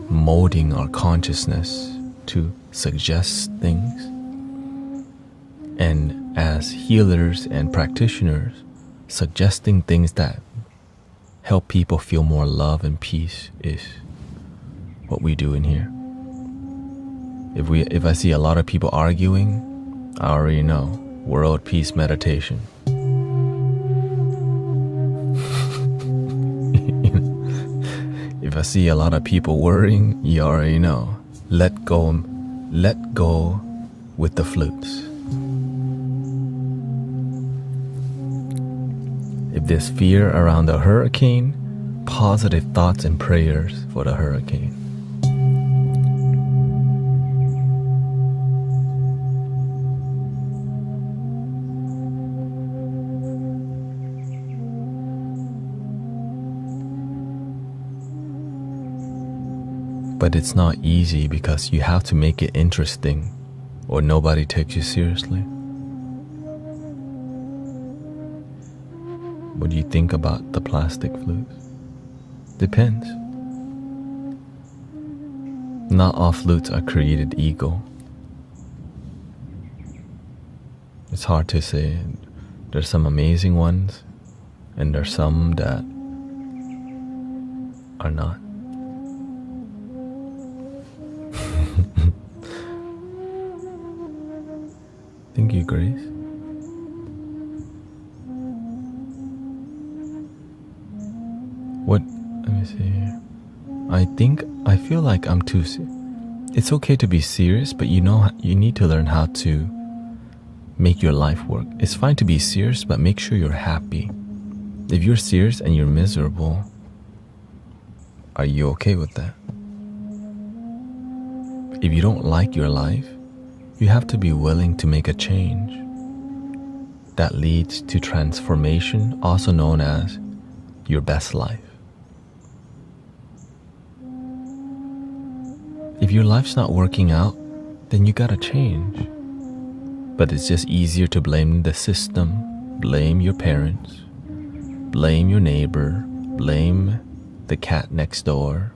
molding our consciousness to suggest things. And as healers and practitioners, suggesting things that help people feel more love and peace is what we do in here. If I see a lot of people arguing, I already know, world peace meditation. If I see a lot of people worrying, you already know, let go with the flutes. If there's fear around a hurricane, positive thoughts and prayers for the hurricane. But it's not easy because you have to make it interesting or nobody takes you seriously. What do you think about the plastic flutes? Depends. Not all flutes are created equal. It's hard to say. There's some amazing ones, and there's some that are not. Thank you, Grace. What? Let me see here. I feel like I'm too. It's okay to be serious, but you need to learn how to make your life work. It's fine to be serious, but make sure you're happy. If you're serious and you're miserable, are you okay with that? If you don't like your life, you have to be willing to make a change. That leads to transformation, also known as your best life. If your life's not working out, then you gotta change. But it's just easier to blame the system, blame your parents, blame your neighbor, blame the cat next door.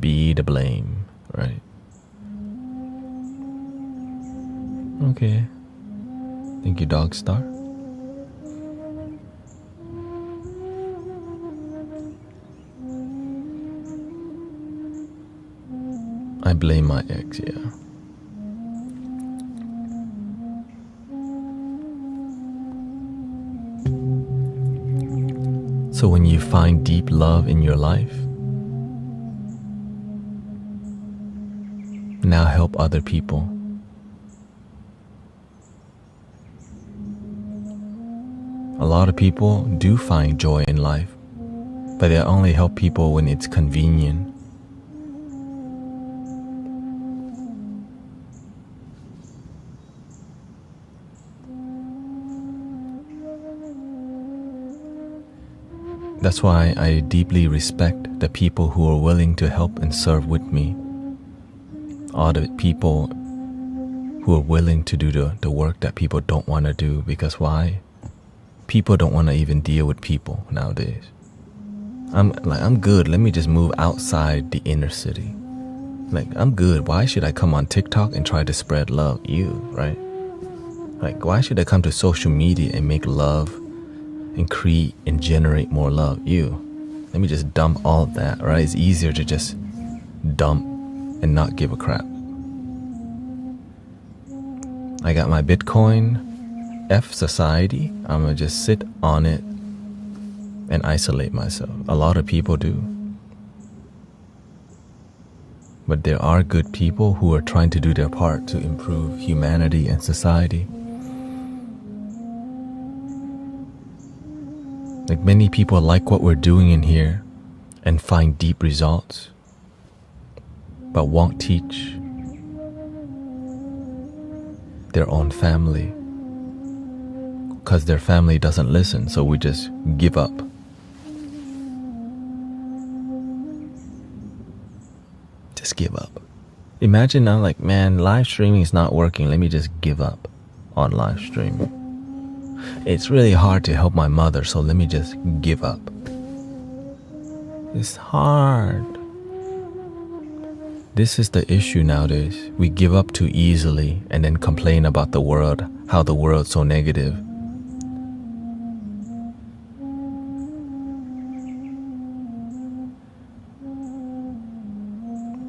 Be the blame, right? Okay. Thank you, Dog Star. I blame my ex, yeah. So when you find deep love in your life, now help other people. A lot of people do find joy in life, but they only help people when it's convenient. That's why I deeply respect the people who are willing to help and serve with me. All the people who are willing to do the work that people don't want to do. Because why? People don't want to even deal with people nowadays. I'm good. Let me just move outside the inner city. Like, I'm good. Why should I come on TikTok and try to spread love? Right? Like, why should I come to social media and make love and create and generate more love? Let me just dump all of that, right? It's easier to just dump and not give a crap. I got my Bitcoin, F society. I'm gonna just sit on it and isolate myself. A lot of people do. But there are good people who are trying to do their part to improve humanity and society. Like, many people like what we're doing in here and find deep results, but won't teach their own family. Because their family doesn't listen, so we just give up. Just give up. Imagine now, like, man, live streaming is not working. Let me just give up on live streaming. It's really hard to help my mother, so let me just give up. It's hard. This is the issue nowadays. We give up too easily and then complain about the world, how the world's so negative.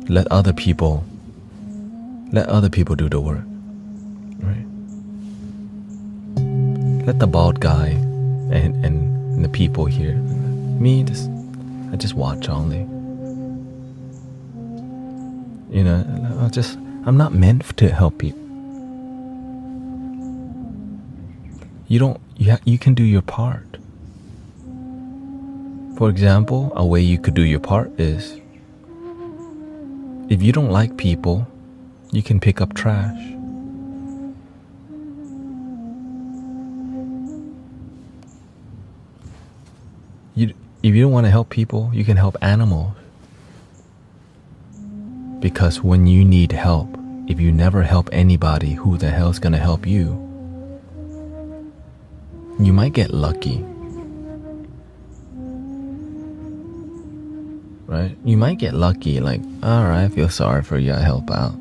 Let other people do the work, right? Let the bald guy and the people here, I just watch only. You know, I'm not meant to help you. You can do your part. For example, a way you could do your part is, if you don't like people, you can pick up trash. If you don't want to help people, you can help animals. Because when you need help, if you never help anybody, who the hell's gonna help you? You might get lucky. Right? You might get lucky, like, alright, I feel sorry for you, I help out.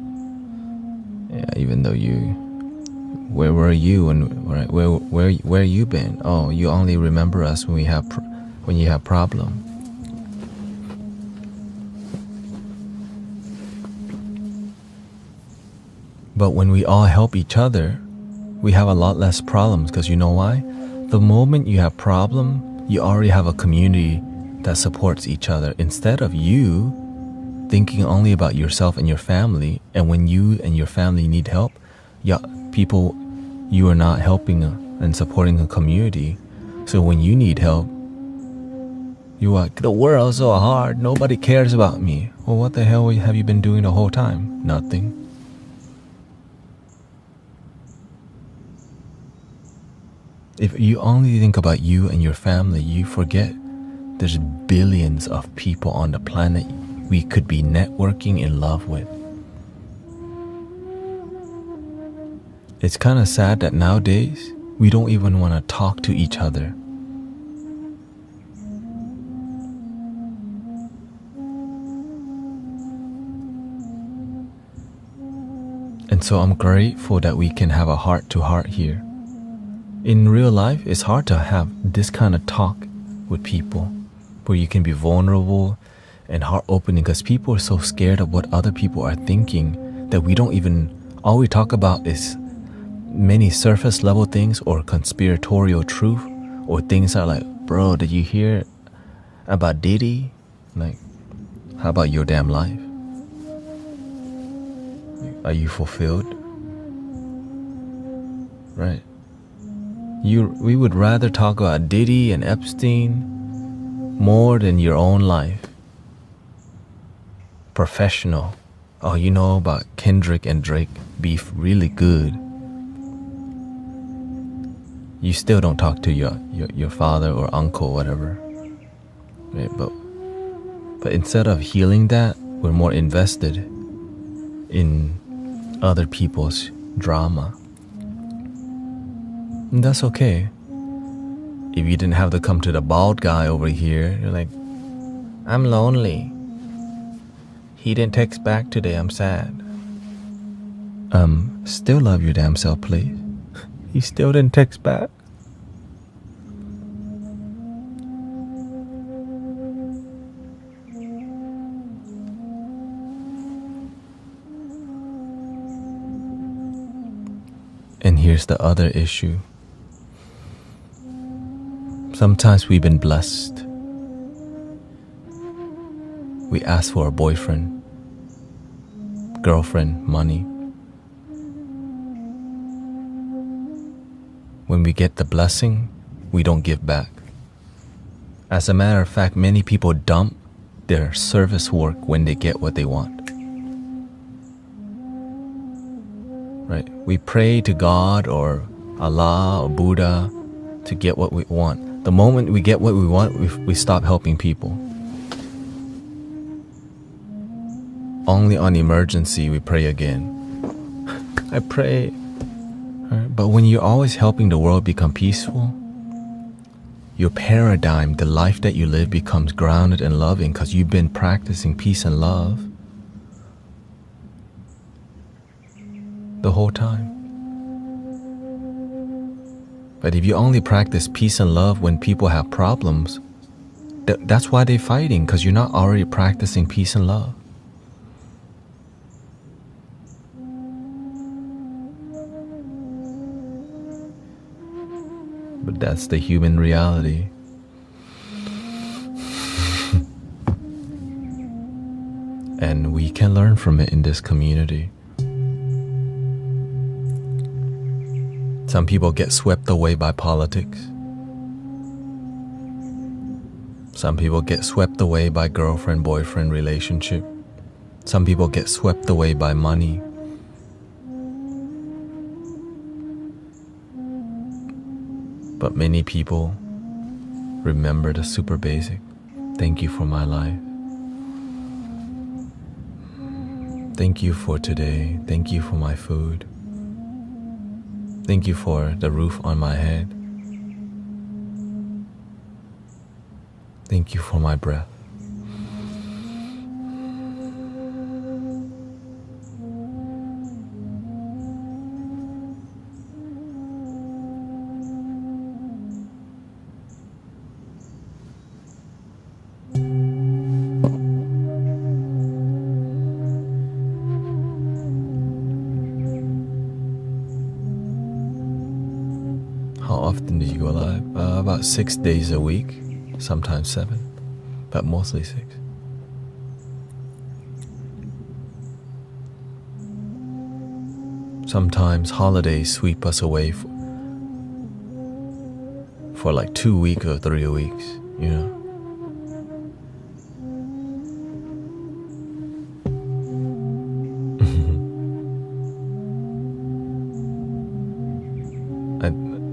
Yeah, even though where were you and right, where you been? Oh, you only remember us when you have problem. But when we all help each other, we have a lot less problems, because you know why? The moment you have problem, you already have a community that supports each other, instead of you thinking only about yourself and your family. And when you and your family need help, you are not helping and supporting a community. So when you need help, you're like, the world's so hard, nobody cares about me. Well, what the hell have you been doing the whole time? Nothing. If you only think about you and your family, you forget there's billions of people on the planet we could be networking in love with. It's kind of sad that nowadays we don't even want to talk to each other. And so I'm grateful that we can have a heart-to-heart here. In real life, it's hard to have this kind of talk with people, where you can be vulnerable and heart-opening, because people are so scared of what other people are thinking that all we talk about is many surface level things or conspiratorial truth, or things that are like, bro, did you hear about Diddy? Like, how about your damn life? Are you fulfilled? Right? We would rather talk about Diddy and Epstein more than your own life. Professional. Oh, you know about Kendrick and Drake beef really good. You still don't talk to your father or uncle or whatever. Right? But instead of healing that, we're more invested in other people's drama. And that's okay. If you didn't have to come to the bald guy over here, you're like, I'm lonely. He didn't text back today, I'm sad. Still love your damn self, please. He still didn't text back. And here's the other issue. Sometimes we've been blessed. We ask for a boyfriend, girlfriend, money. When we get the blessing, we don't give back. As a matter of fact, many people dump their service work when they get what they want. right? We pray to God or Allah or Buddha to get what we want. The moment we get what we want, we stop helping people. Only on emergency we pray again. I pray, right? But when you're always helping the world become peaceful, your paradigm, the life that you live, becomes grounded and loving because you've been practicing peace and love the whole time. But if you only practice peace and love when people have problems, that's why they're fighting, because you're not already practicing peace and love. But that's the human reality. And we can learn from it in this community. Some people get swept away by politics. Some people get swept away by girlfriend-boyfriend relationship. Some people get swept away by money. But many people remember the super basic. Thank you for my life. Thank you for today. Thank you for my food. Thank you for the roof on my head. Thank you for my breath. How often do you go live? About 6 days a week, sometimes 7, but mostly 6. Sometimes holidays sweep us away for like 2 weeks or 3 weeks, you know.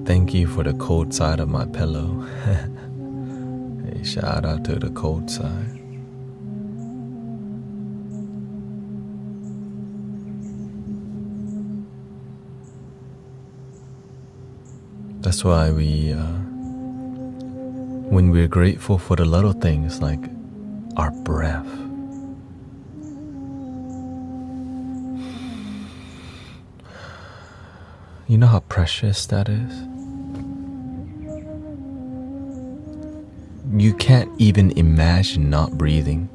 Thank you for the cold side of my pillow. Hey, shout out to the cold side. That's why when we're grateful for the little things like our breath, you know how precious that is? You can't even imagine not breathing.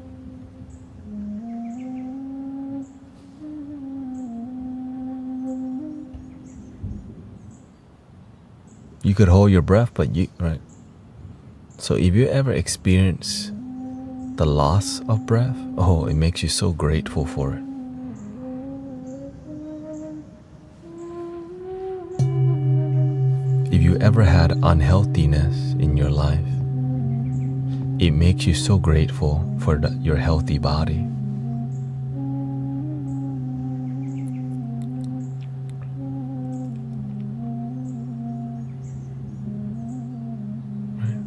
You could hold your breath, but right. So if you ever experience the loss of breath, oh, it makes you so grateful for it. If you ever had unhealthiness in your life, it makes you so grateful for your healthy body. Right.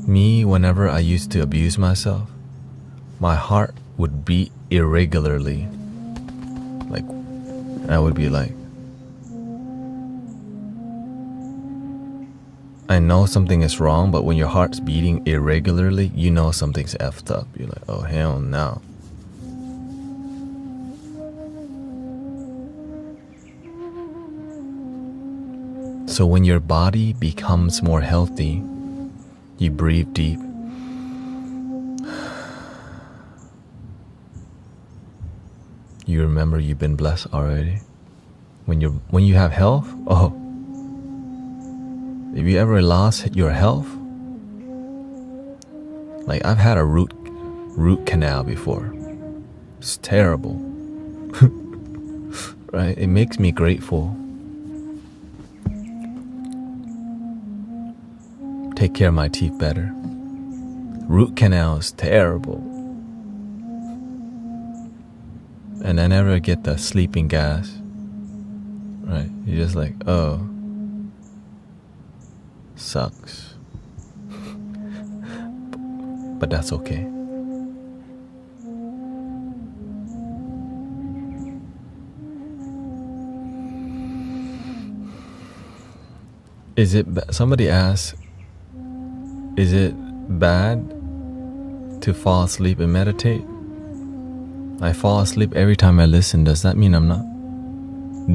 Me, whenever I used to abuse myself, my heart would beat irregularly. Like, I would be like, I know something is wrong, but when your heart's beating irregularly, you know something's effed up. You're like, oh, hell no. So when your body becomes more healthy, you breathe deep. You remember you've been blessed already. When you have health, oh, if you ever lost your health, like I've had a root canal before. It's terrible. Right? It makes me grateful. Take care of my teeth better. Root canal is terrible. and I never get the sleeping gas. Right? You're just like, oh, sucks. But that's okay. Somebody asked, is it bad to fall asleep and meditate? I fall asleep every time I listen. Does that mean I'm not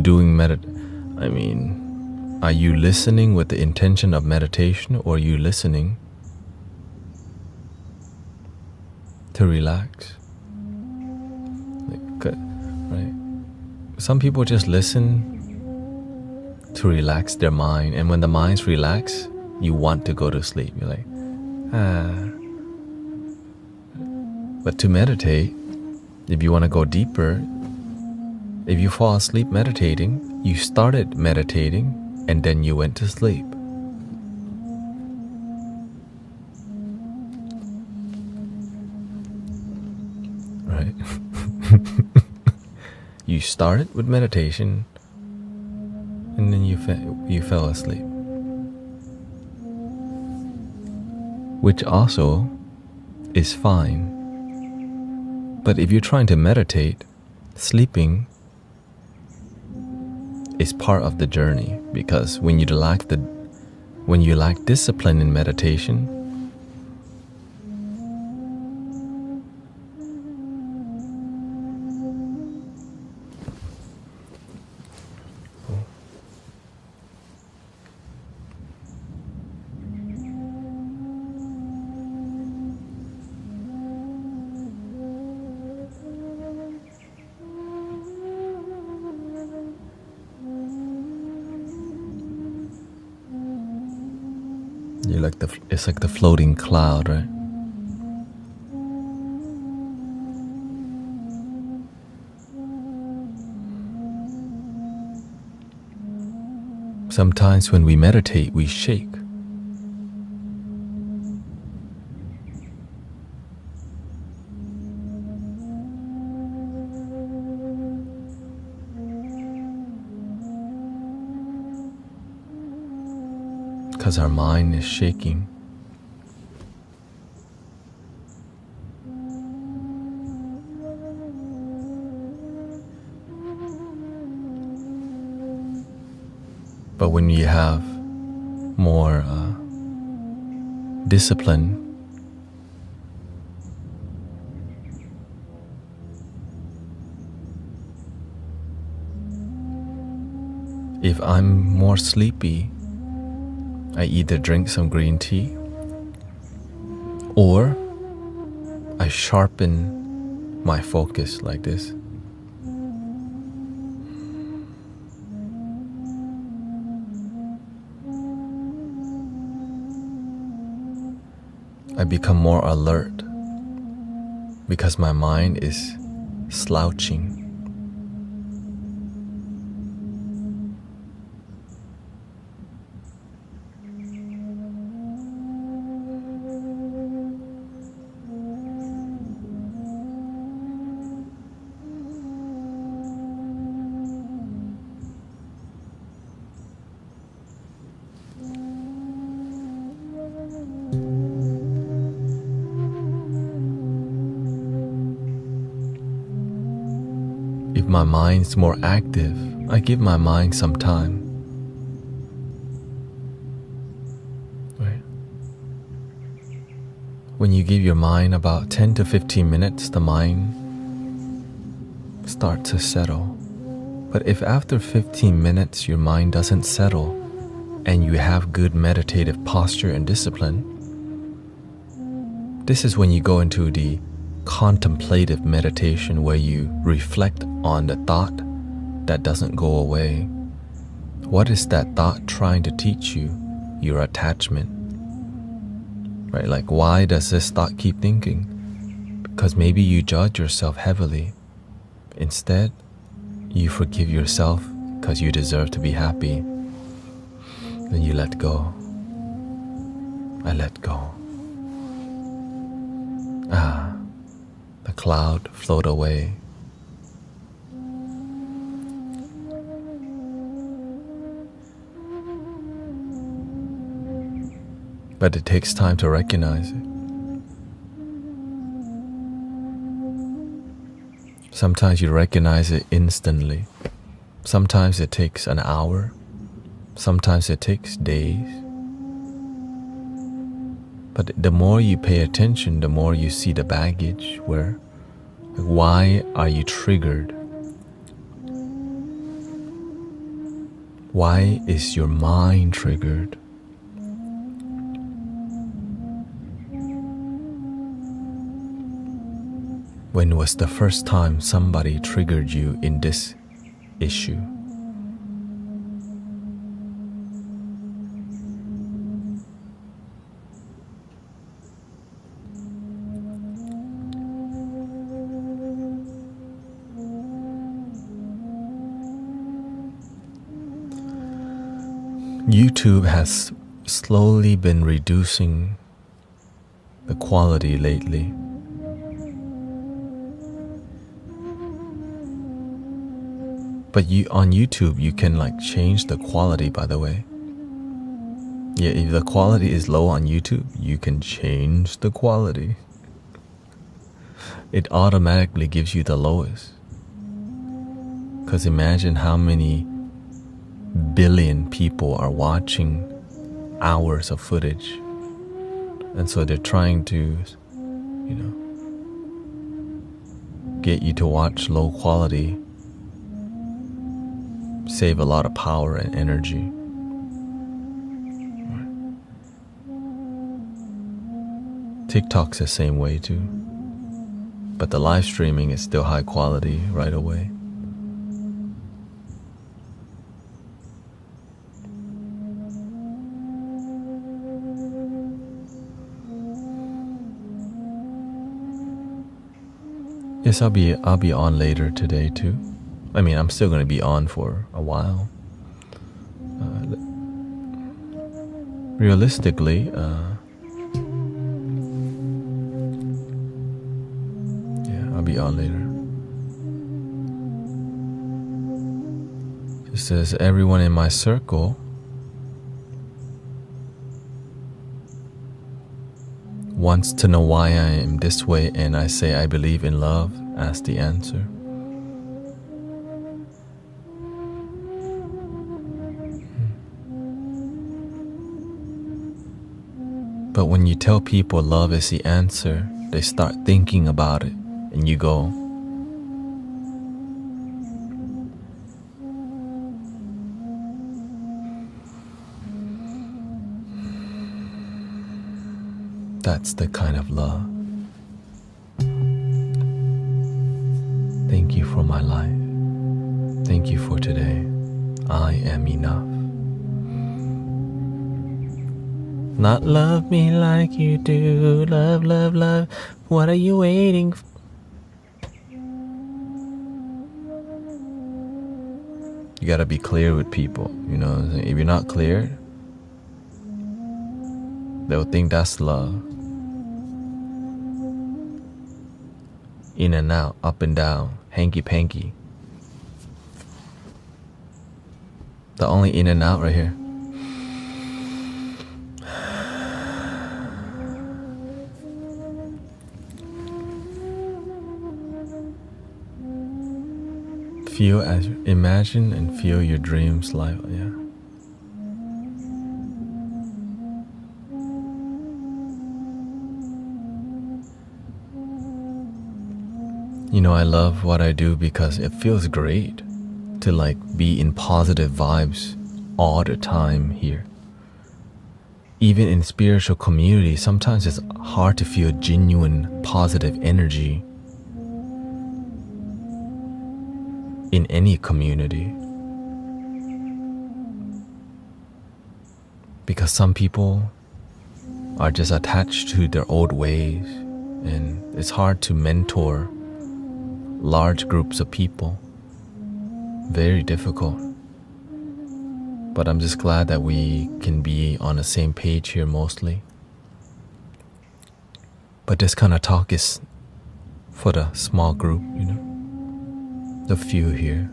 doing I mean, are you listening with the intention of meditation, or are you listening to relax? Right? Some people just listen to relax their mind, and when the mind's relaxed, you want to go to sleep. You're like, But to meditate, if you want to go deeper, if you fall asleep meditating, you started meditating and then you went to sleep. Right? You started with meditation and then you fell asleep. Which also is fine. But if you're trying to meditate, sleeping is part of the journey, because when you lack discipline in meditation, it's like the floating cloud, right? Sometimes when we meditate, we shake. Because our mind is shaking. But when you have more discipline, if I'm more sleepy, I either drink some green tea or I sharpen my focus like this. I become more alert because my mind is slouching. If my mind's more active, I give my mind some time. Right? When you give your mind about 10 to 15 minutes, the mind starts to settle. But if after 15 minutes your mind doesn't settle and you have good meditative posture and discipline, this is when you go into the contemplative meditation, where you reflect on the thought that doesn't go away. What is that thought trying to teach you? Your attachment. Right? Like, why does this thought keep thinking? Because maybe you judge yourself heavily. Instead, you forgive yourself because you deserve to be happy. Then you let go. I let go. The cloud float away. But it takes time to recognize it. Sometimes you recognize it instantly. Sometimes it takes an hour. Sometimes it takes days. But the more you pay attention, the more you see the baggage where, like, why are you triggered? Why is your mind triggered? When was the first time somebody triggered you in this issue? YouTube has slowly been reducing the quality lately. But on YouTube, you can change the quality, by the way. Yeah, if the quality is low on YouTube, you can change the quality. It automatically gives you the lowest. Because imagine how many billion people are watching hours of footage. And so they're trying to, get you to watch low quality, save a lot of power and energy. TikTok's the same way too. But the live streaming is still high quality right away. Yes, I'll be on later today too. I mean, I'm still going to be on for a while. Realistically, yeah, I'll be on later. It says, everyone in my circle wants to know why I am this way, and I say I believe in love as the answer. But when you tell people love is the answer, they start thinking about it, and you go, that's the kind of love. Thank you for my life. Thank you for today. I am enough. Not love me like you do. Love, love, love. What are you waiting for? You gotta be clear with people. If you're not clear, they'll think that's love. In and out, up and down, hanky-panky. The only in and out right here. Imagine and feel your dreams life. Yeah. I love what I do because it feels great to be in positive vibes all the time here. Even in spiritual community, sometimes it's hard to feel genuine positive energy in any community. Because some people are just attached to their old ways, and it's hard to mentor large groups of people. Very difficult. But I'm just glad that we can be on the same page here mostly. But this kind of talk is for the small group, the few here.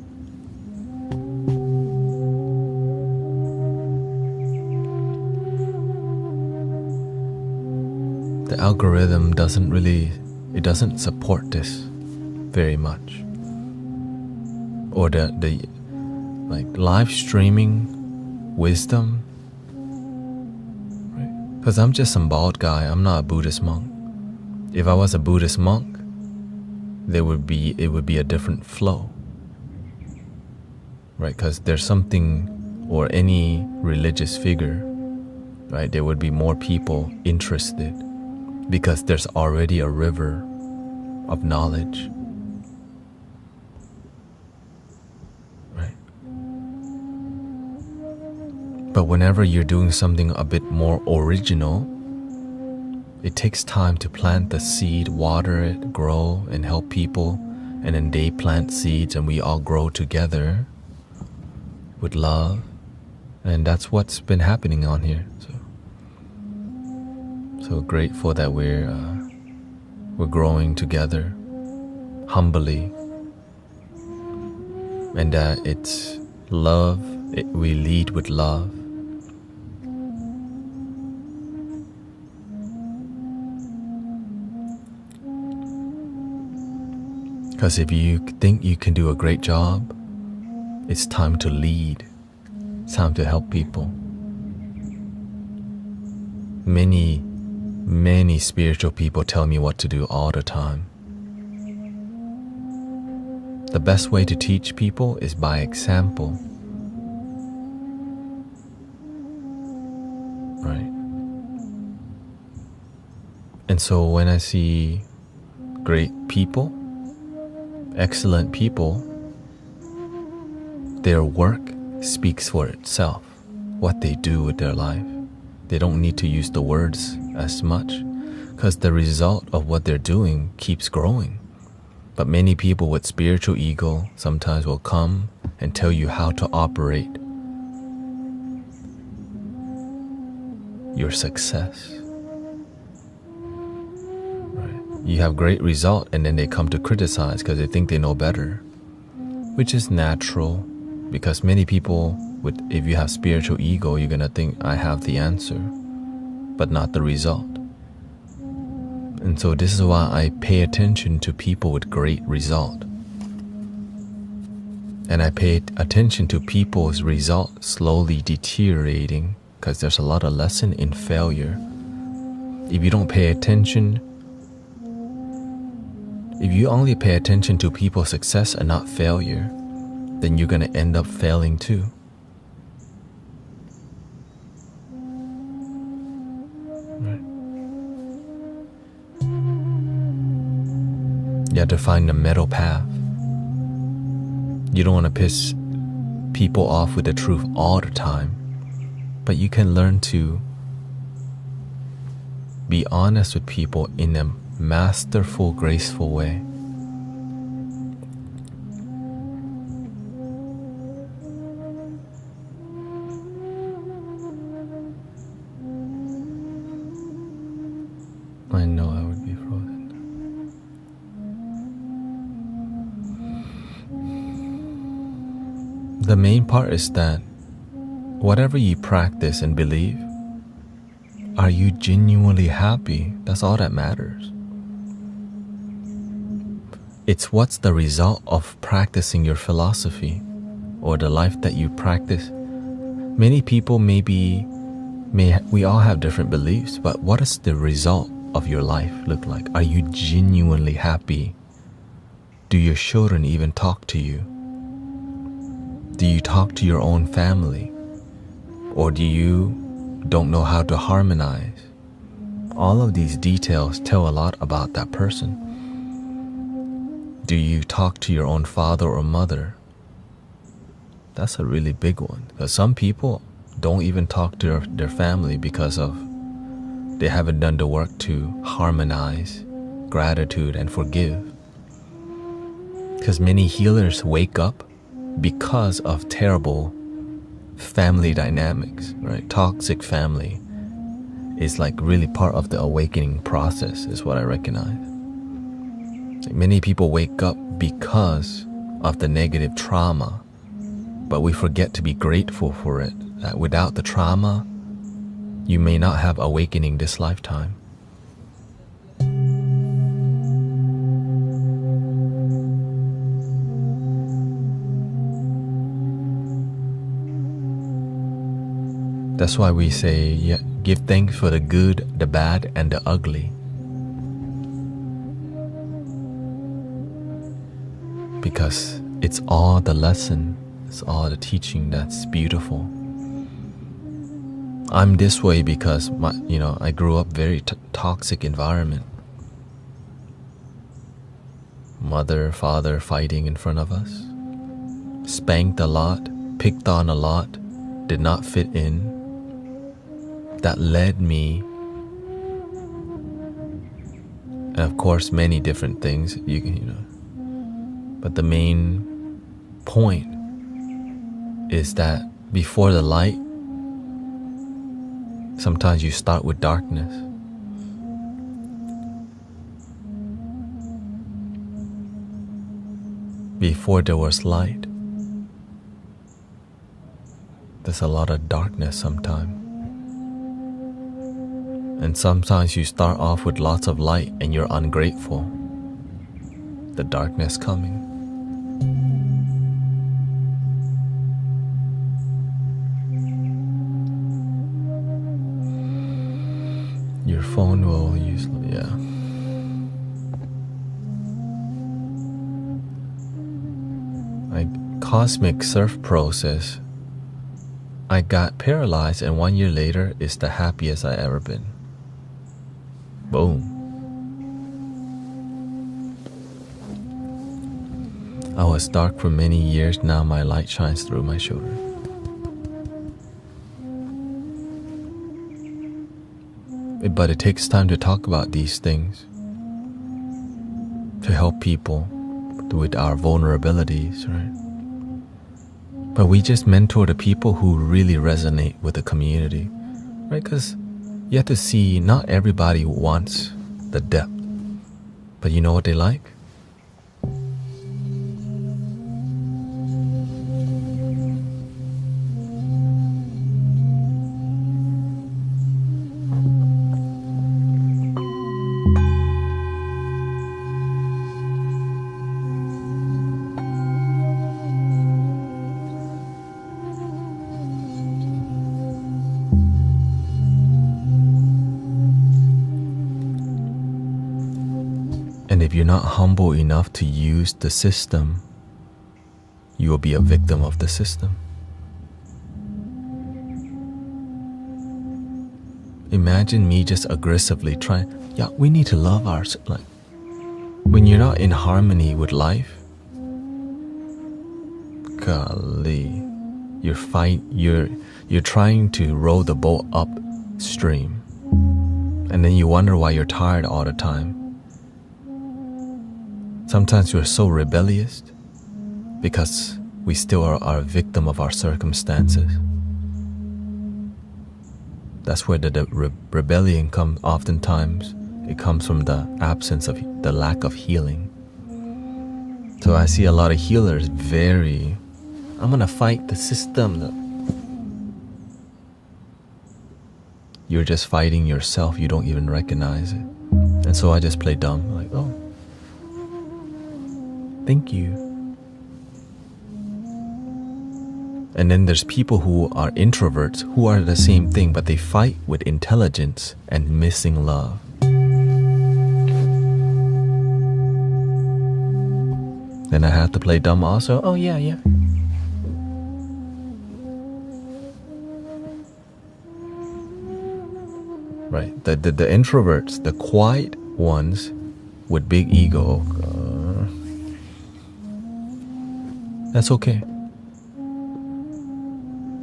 the algorithm doesn't support this very much. Or the like live streaming wisdom, right? Because I'm just some bald guy. I'm not a Buddhist monk. If I was a Buddhist monk, it would be a different flow, right? Because there's something, or any religious figure, right? There would be more people interested because there's already a river of knowledge, right? But whenever you're doing something a bit more original, it takes time to plant the seed, water it, grow, and help people, and then they plant seeds and we all grow together with love. And that's what's been happening on here. So grateful that we're growing together humbly, and that it's love. We lead with love. Because if you think you can do a great job, it's time to lead. It's time to help people. Many spiritual people tell me what to do all the time. The best way to teach people is by example. Right? And so when I see great people, excellent people, their work speaks for itself, what they do with their life. They don't need to use the words as much because the result of what they're doing keeps growing. But many people with spiritual ego sometimes will come and tell you how to operate your success. Right? You have great result and then they come to criticize because they think they know better, which is natural because many people, if you have spiritual ego, you're going to think I have the answer, but not the result. And so this is why I pay attention to people with great result. And I pay attention to people's result slowly deteriorating because there's a lot of lesson in failure. If you don't pay attention, if you only pay attention to people's success and not failure, then you're going to end up failing too. Right? You have to find the middle path. You don't want to piss people off with the truth all the time, but you can learn to be honest with people in a masterful, graceful way. I know I would be frozen. The main part is that whatever you practice and believe, are you genuinely happy? That's all that matters. It's what's the result of practicing your philosophy or the life that you practice. Many people we all have different beliefs, but what does the result of your life look like? Are you genuinely happy? Do your children even talk to you? Do you talk to your own family? Or do you don't know how to harmonize? All of these details tell a lot about that person. Do you talk to your own father or mother? That's a really big one, because some people don't even talk to their family because they haven't done the work to harmonize gratitude and forgive. Because many healers wake up because of terrible family dynamics, right? Toxic family is like really part of the awakening process, is what I recognize. Like many people wake up because of the negative trauma, but we forget to be grateful for it. That without the trauma, you may not have awakening this lifetime. That's why we say, yeah, give thanks for the good, the bad, and the ugly. Because it's all the lesson, it's all the teaching that's beautiful. I'm this way because I grew up very toxic environment. Mother, father fighting in front of us. Spanked a lot, picked on a lot, did not fit in. That led me, and of course many different things, but the main point is that before the light, sometimes you start with darkness. Before there was light, there's a lot of darkness sometimes. And sometimes you start off with lots of light and you're ungrateful. The darkness coming. Your phone will usually, Cosmic surf process. I got paralyzed and 1 year later is the happiest I ever been. Boom. I was dark for many years, now my light shines through my shoulder. But it takes time to talk about these things, to help people with our vulnerabilities, right? But we just mentor the people who really resonate with the community, right? Because you have to see not everybody wants the depth, but you know what they like? And if you're not humble enough to use the system, you will be a victim of the system. Imagine me just aggressively trying, we need to love ourselves. When you're not in harmony with life, golly, you're trying to row the boat upstream, and then you wonder why you're tired all the time. Sometimes we're so rebellious because we still are a victim of our circumstances. That's where the rebellion comes. Oftentimes, it comes from the absence of the lack of healing. So I see a lot of healers I'm gonna fight the system. You're just fighting yourself, you don't even recognize it. And so I just play dumb, thank you. And then there's people who are introverts who are the same thing, but they fight with intelligence and missing love. Then I have to play dumb also. Right, the introverts, the quiet ones with big ego. That's okay.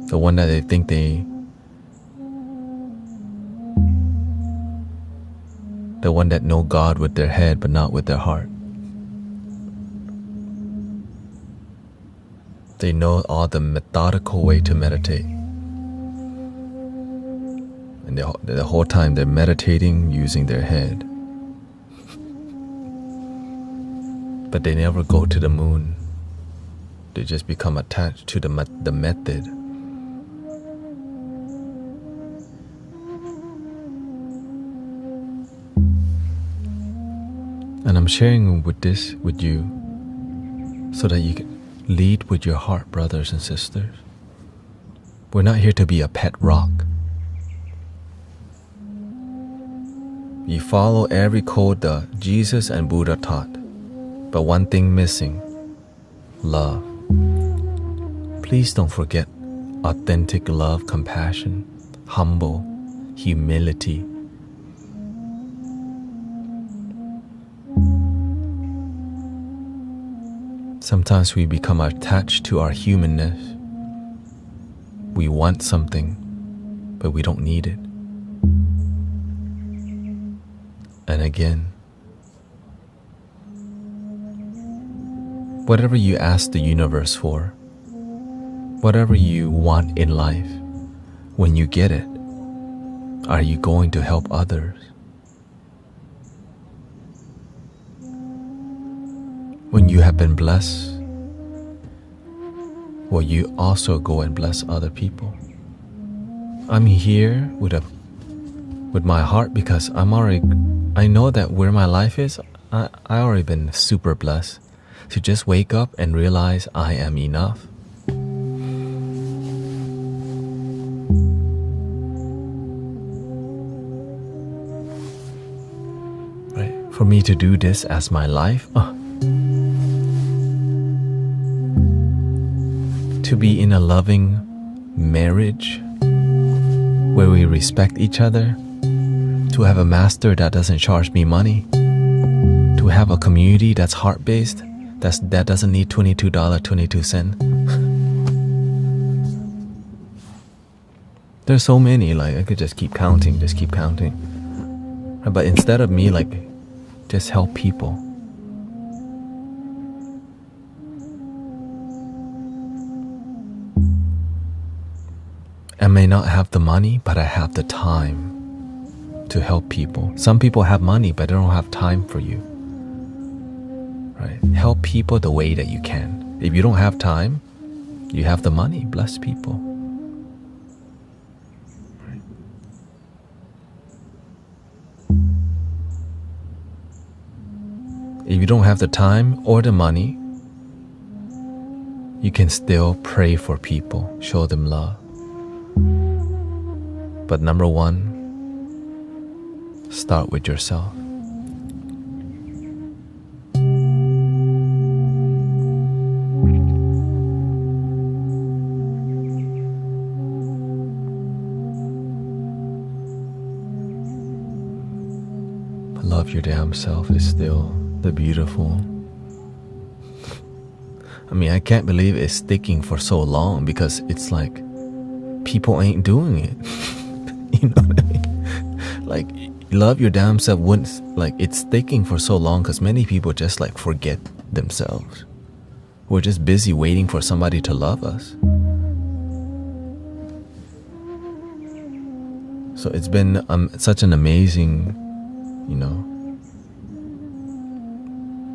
The one that they think the one that know God with their head but not with their heart. They know all the methodical way to meditate. And the whole time they're meditating using their head. But they never go to the moon. They just become attached to the method. And I'm sharing with you so that you can lead with your heart, brothers and sisters. We're not here to be a pet rock. You follow every code that Jesus and Buddha taught, but one thing missing: love. Please don't forget authentic love, compassion, humble, humility. Sometimes we become attached to our humanness. We want something, but we don't need it. And again, whatever you ask the universe for, whatever you want in life, when you get it, are you going to help others? When you have been blessed, will you also go and bless other people? I'm here with my heart because I know that where my life is, I already been super blessed to just wake up and realize I am enough. Right? For me to do this as my life, to be in a loving marriage where we respect each other, to have a master that doesn't charge me money, to have a community that's heart-based, that doesn't need $22.22. There's so many, like I could just keep counting. But instead of me just help people. I may not have the money, but I have the time to help people. Some people have money, but they don't have time for you. Right? Help people the way that you can. If you don't have time, you have the money. Bless people. Right? If you don't have the time or the money, you can still pray for people, show them love. But number one, start with yourself. Love your damn self is still the beautiful. I mean, I can't believe it's sticking for so long because it's like people ain't doing it. You know what I mean? Like, love your damn self wouldn't, it's sticking for so long because many people just forget themselves. We're just busy waiting for somebody to love us. So it's been such an amazing,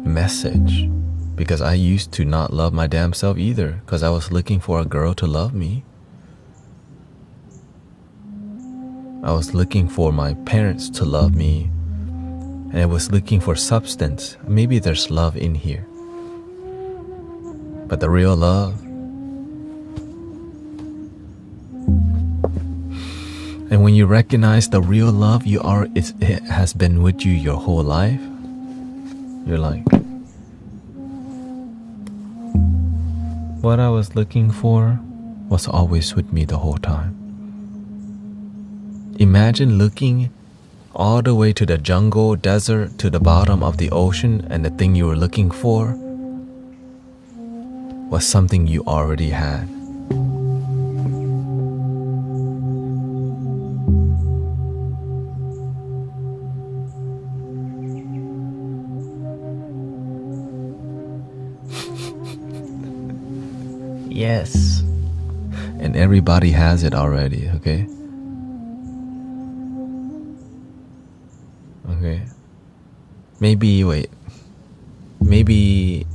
message, because I used to not love my damn self either because I was looking for a girl to love me. I was looking for my parents to love me, and I was looking for substance. Maybe there's love in here, but the real love, and when you recognize the real love it has been with you your whole life, you're like, what I was looking for was always with me the whole time. Imagine looking all the way to the jungle, desert, to the bottom of the ocean, and the thing you were looking for was something you already had. Yes. And everybody has it already, okay? Okay. Maybe,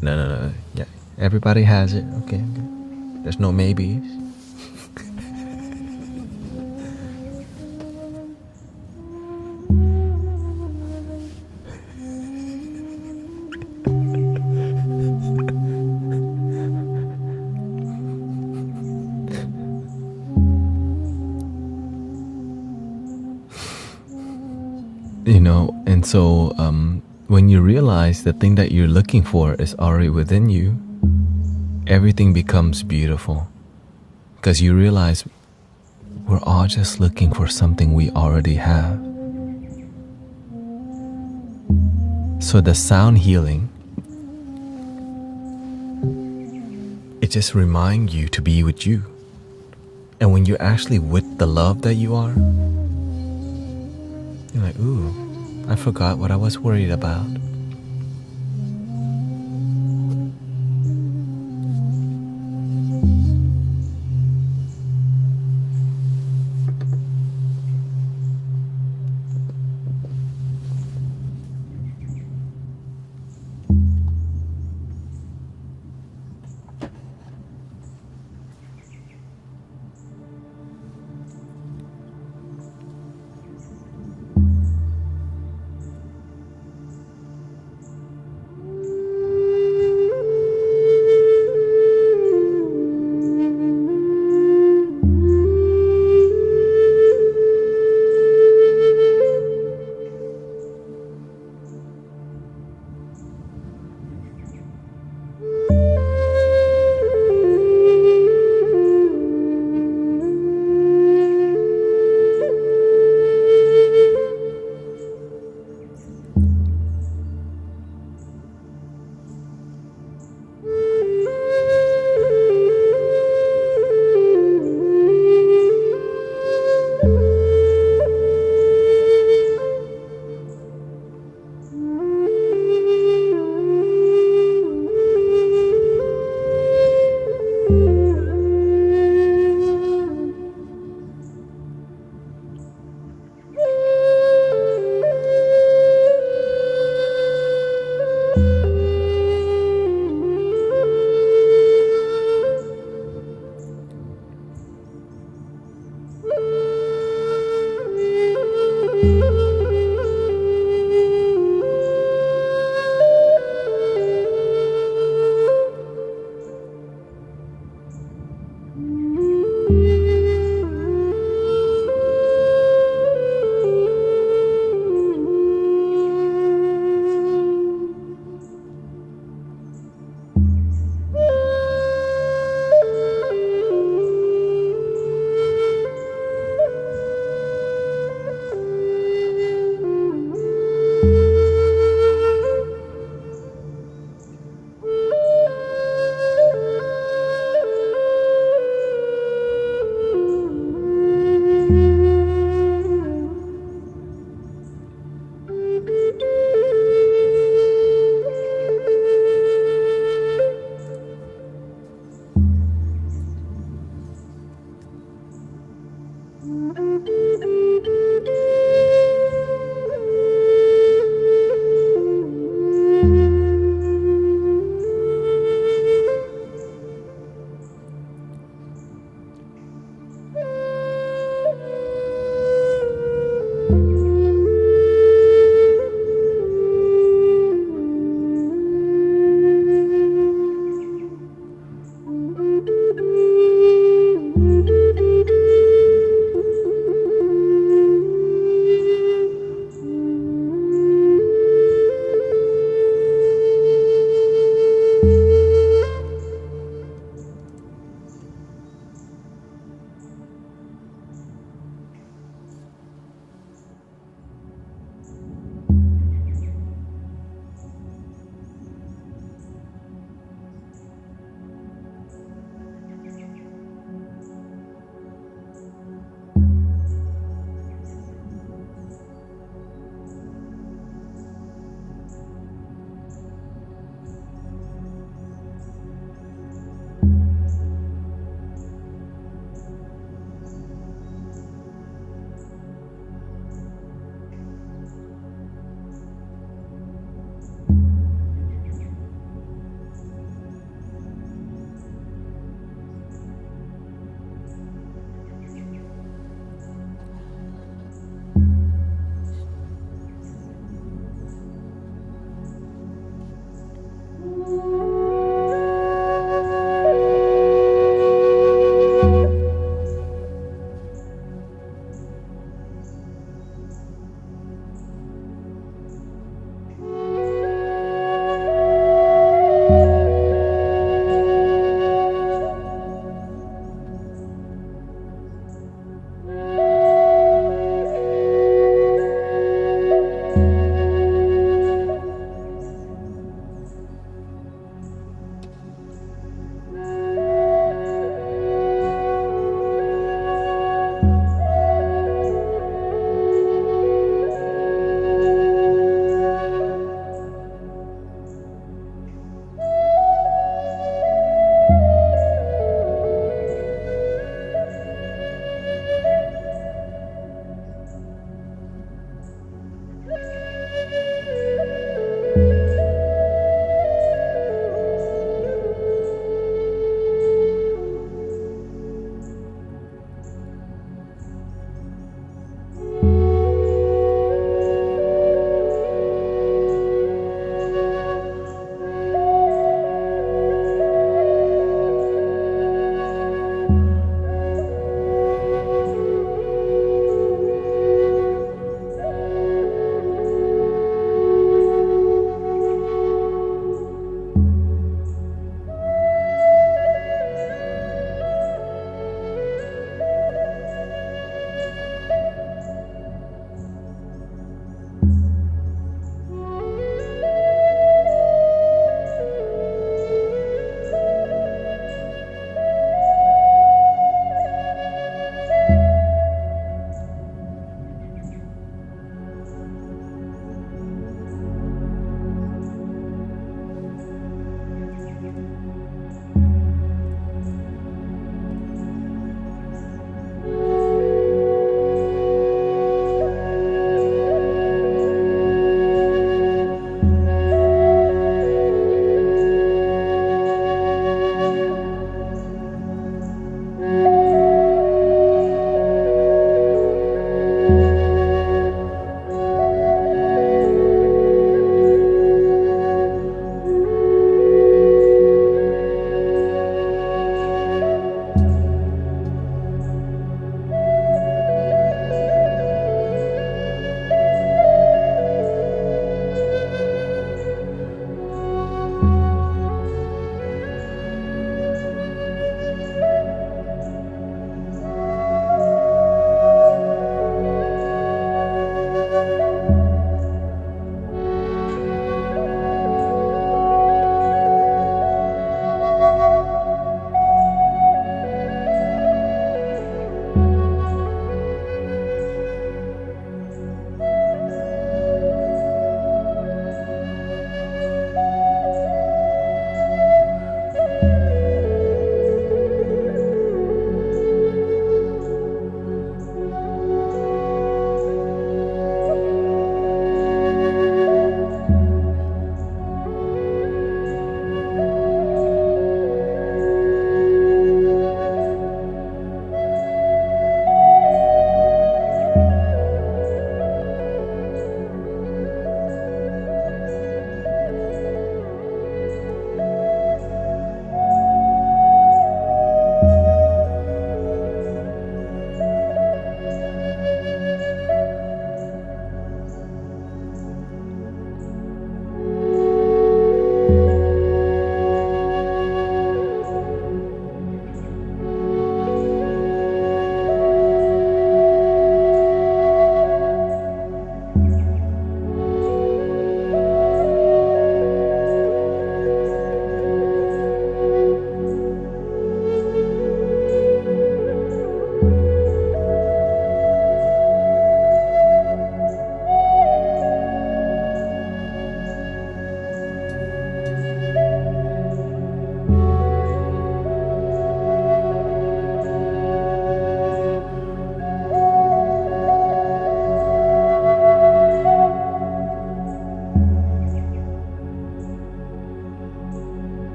no. Yeah, everybody has it. Okay. There's no maybes. And so when you realize the thing that you're looking for is already within you, everything becomes beautiful. Because you realize we're all just looking for something we already have. So the sound healing, it just reminds you to be with you. And when you're actually with the love that you are, you're like, ooh, I forgot what I was worried about.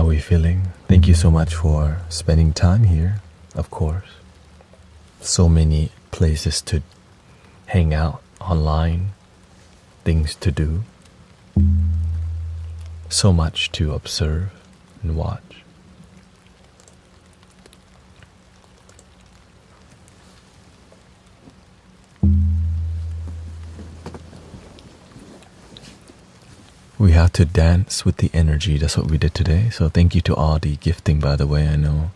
How are we feeling? Thank you so much for spending time here, of course. So many places to hang out online, things to do, so much to observe and watch. We have to dance with the energy. That's what we did today. So thank you to all the gifting, by the way. I know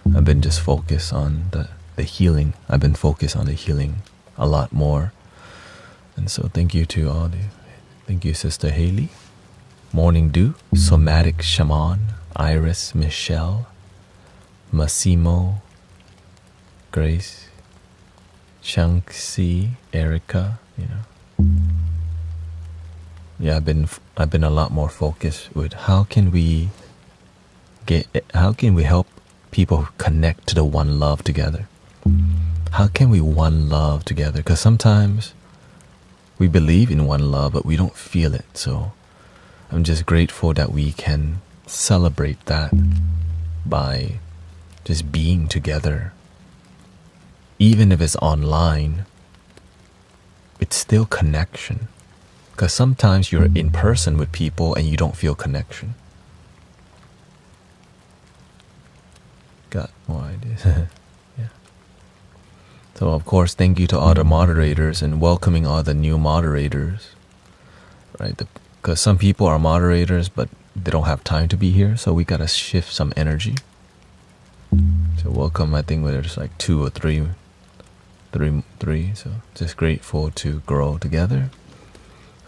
I've been just focused on the healing. I've been focused on the healing a lot more. And so thank you to all the... Thank you, Sister Haley. Morning Dew, Somatic Shaman, Iris, Michelle, Massimo, Grace, Changxi, Erica, Yeah, I've been a lot more focused with how can we help people connect to the one love together? How can we one love together? Because sometimes we believe in one love, but we don't feel it. So I'm just grateful that we can celebrate that by just being together. Even if it's online, it's still connection. Because sometimes you're in person with people and you don't feel connection. Got more ideas. Yeah. So of course, thank you to all the moderators and welcoming all the new moderators. Right? Because some people are moderators, but they don't have time to be here. So we got to shift some energy. So welcome, I think there's like 2 or 3. So just grateful to grow together.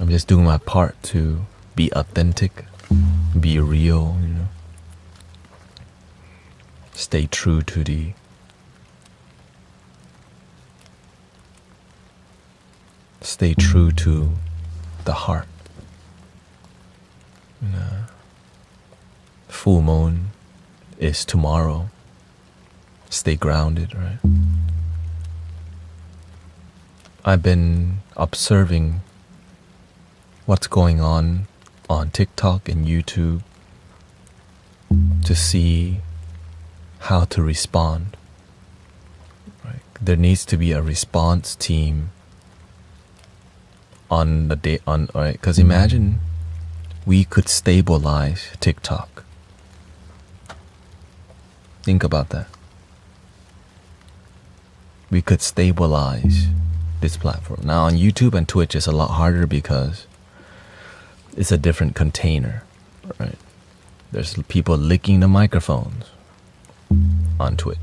I'm just doing my part to be authentic, be real, Stay true to the heart. Full moon is tomorrow. Stay grounded, right? I've been observing what's going on TikTok and YouTube to see how to respond. Right? There needs to be a response team on the day right? Because imagine we could stabilize TikTok. Think about that. We could stabilize this platform. Now on YouTube and Twitch it's a lot harder because it's a different container, right? There's people licking the microphones on Twitch.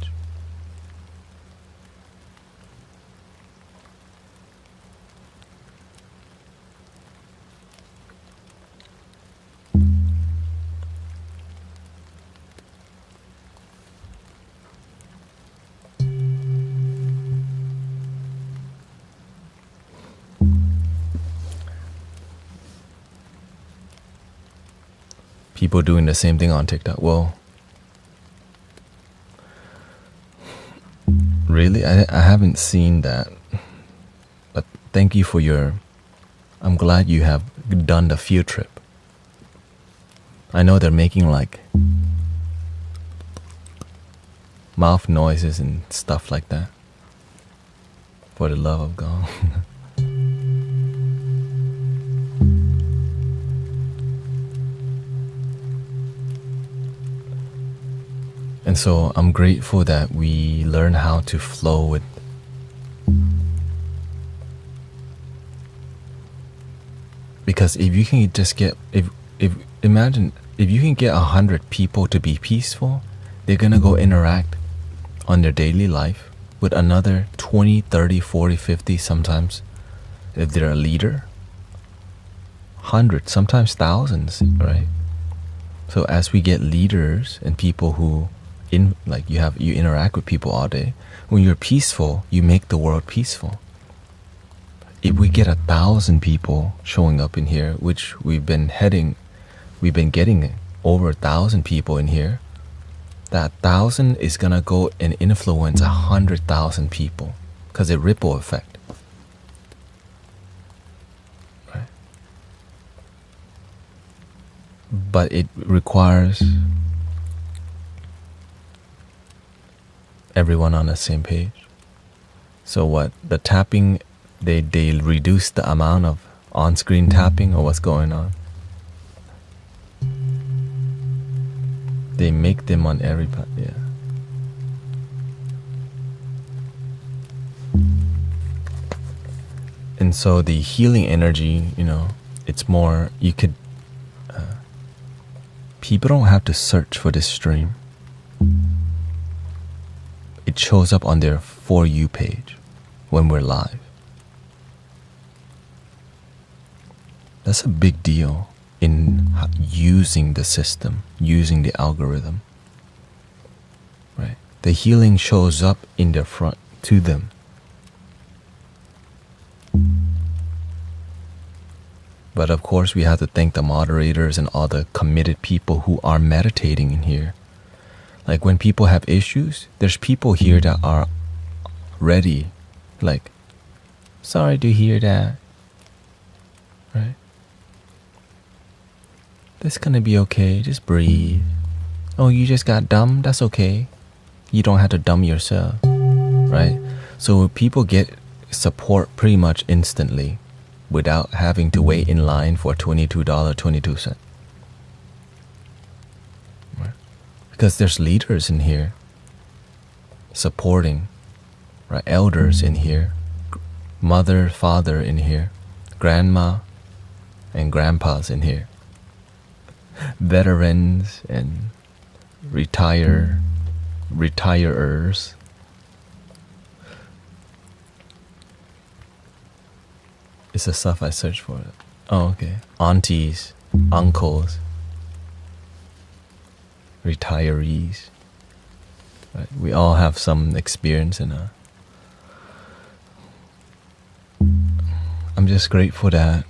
People doing the same thing on TikTok. Well, really, I haven't seen that. But thank you for I'm glad you have done the field trip. I know they're making like mouth noises and stuff like that. For the love of God. And so I'm grateful that we learn how to flow with because if you can just get imagine if you can get 100 people to be peaceful, they're gonna go interact on their daily life with another 20, 30, 40, 50 sometimes if they're a leader, hundreds, sometimes thousands, right? So as we get leaders and people who you interact with people all day, when you're peaceful, you make the world peaceful. If we get 1,000 people showing up in here, which we've been getting over 1,000 people in here, that 1,000 is gonna go and influence 100,000 people because it ripple effect. Right? But it requires everyone on the same page. So what, the tapping, they reduce the amount of on-screen tapping, or what's going on? They make them on every part, yeah. And so the healing energy, you know, it's more, you could, people don't have to search for this stream. It shows up on their For You page when we're live. That's a big deal in using the system, using the algorithm, right? The healing shows up in their front to them. But of course, we have to thank the moderators and all the committed people who are meditating in here. Like when people have issues, there's people here that are ready. Like, sorry to hear that. Right? It's gonna be okay. Just breathe. Oh, you just got dumb? That's okay. You don't have to dumb yourself. Right? So people get support pretty much instantly, without having to wait in line for $22.22. Right? Because there's leaders in here supporting, right? Elders in here, mother, father in here, grandma and grandpas in here, veterans and retirers. It's the stuff I search for. Oh, okay. Aunties, uncles, retirees. Right? We all have some experience in a. I'm just grateful that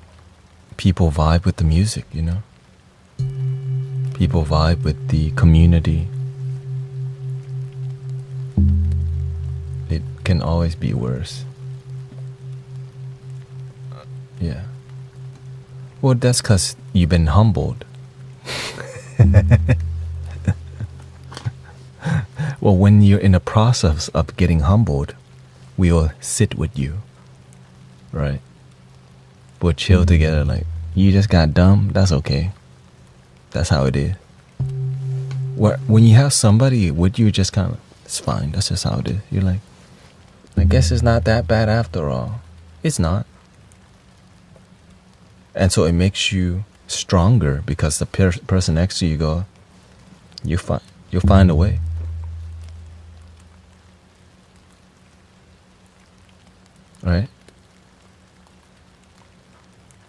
people vibe with the music, you know? People vibe with the community. It can always be worse. Yeah. Well, that's because you've been humbled. Well, when you're in the process of getting humbled, we will sit with you. Right? We'll chill together like, you just got dumb? That's okay. That's how it is. When you have somebody with you, just kind of, it's fine. That's just how it is. You're like, I guess it's not that bad after all. It's not. And so it makes you stronger because the person next to you go, you'll find a way. Right?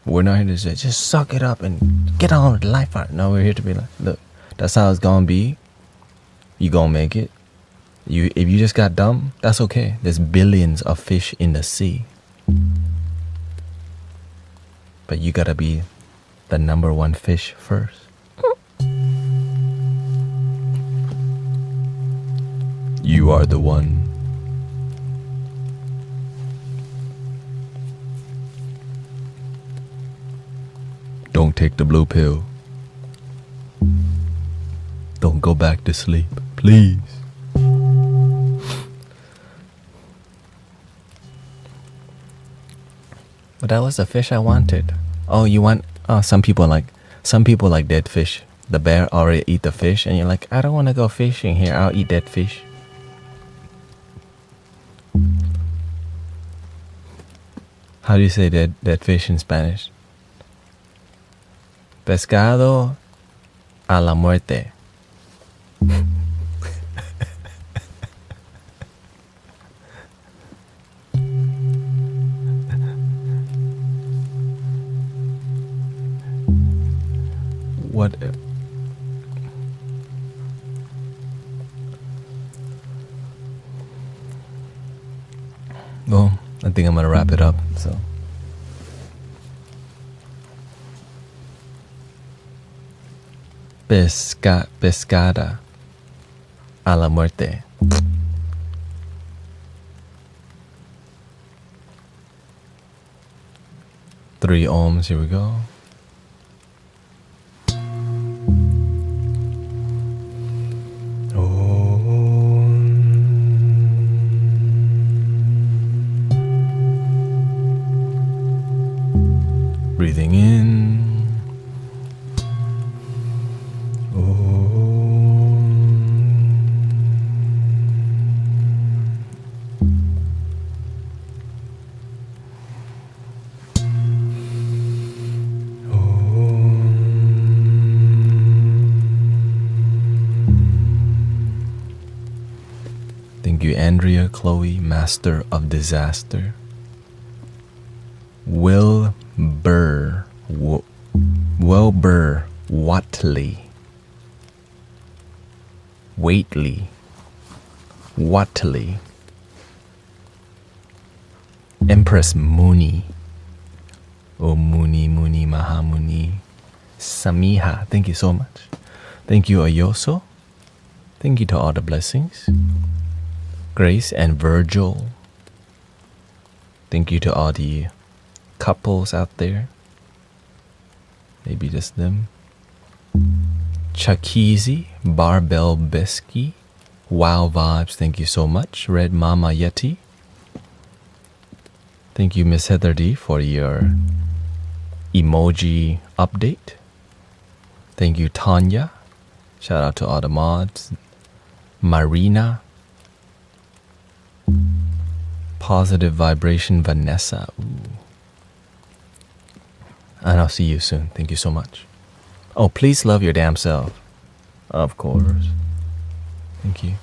We're not here to say, just suck it up and get on with life. No, we're here to be like, look, that's how it's gonna be. You gonna make it. If you just got dumb, that's okay. There's billions of fish in the sea. But you gotta be the number one fish first. You are the one. Don't take the blue pill. Don't go back to sleep, please. But that was the fish I wanted. Oh, you want? Oh, some people like dead fish. The bear already eat the fish, and you're like, I don't want to go fishing here. I'll eat dead fish. How do you say dead fish in Spanish? Pescado a la muerte. What? Well, I think I'm gonna wrap it up. So. Pescada a la muerte. Three ohms, here we go. Om. Thank you, Andrea, Chloe, Master of Disaster. Wilbur Watley. Empress Muni. Oh, Muni, Mahamuni. Samiha, thank you so much. Thank you, Ayoso. Thank you to all the blessings. Grace and Virgil. Thank you to all the couples out there. Maybe just them. Chakizi, Barbell Bisky. Wow Vibes, thank you so much. Red Mama Yeti. Thank you, Miss Heather D, for your emoji update. Thank you, Tanya. Shout out to all the mods. Marina. Positive Vibration Vanessa. Ooh. And I'll see you soon. Thank you so much. Oh, please love your damn self. Of course. Thank you.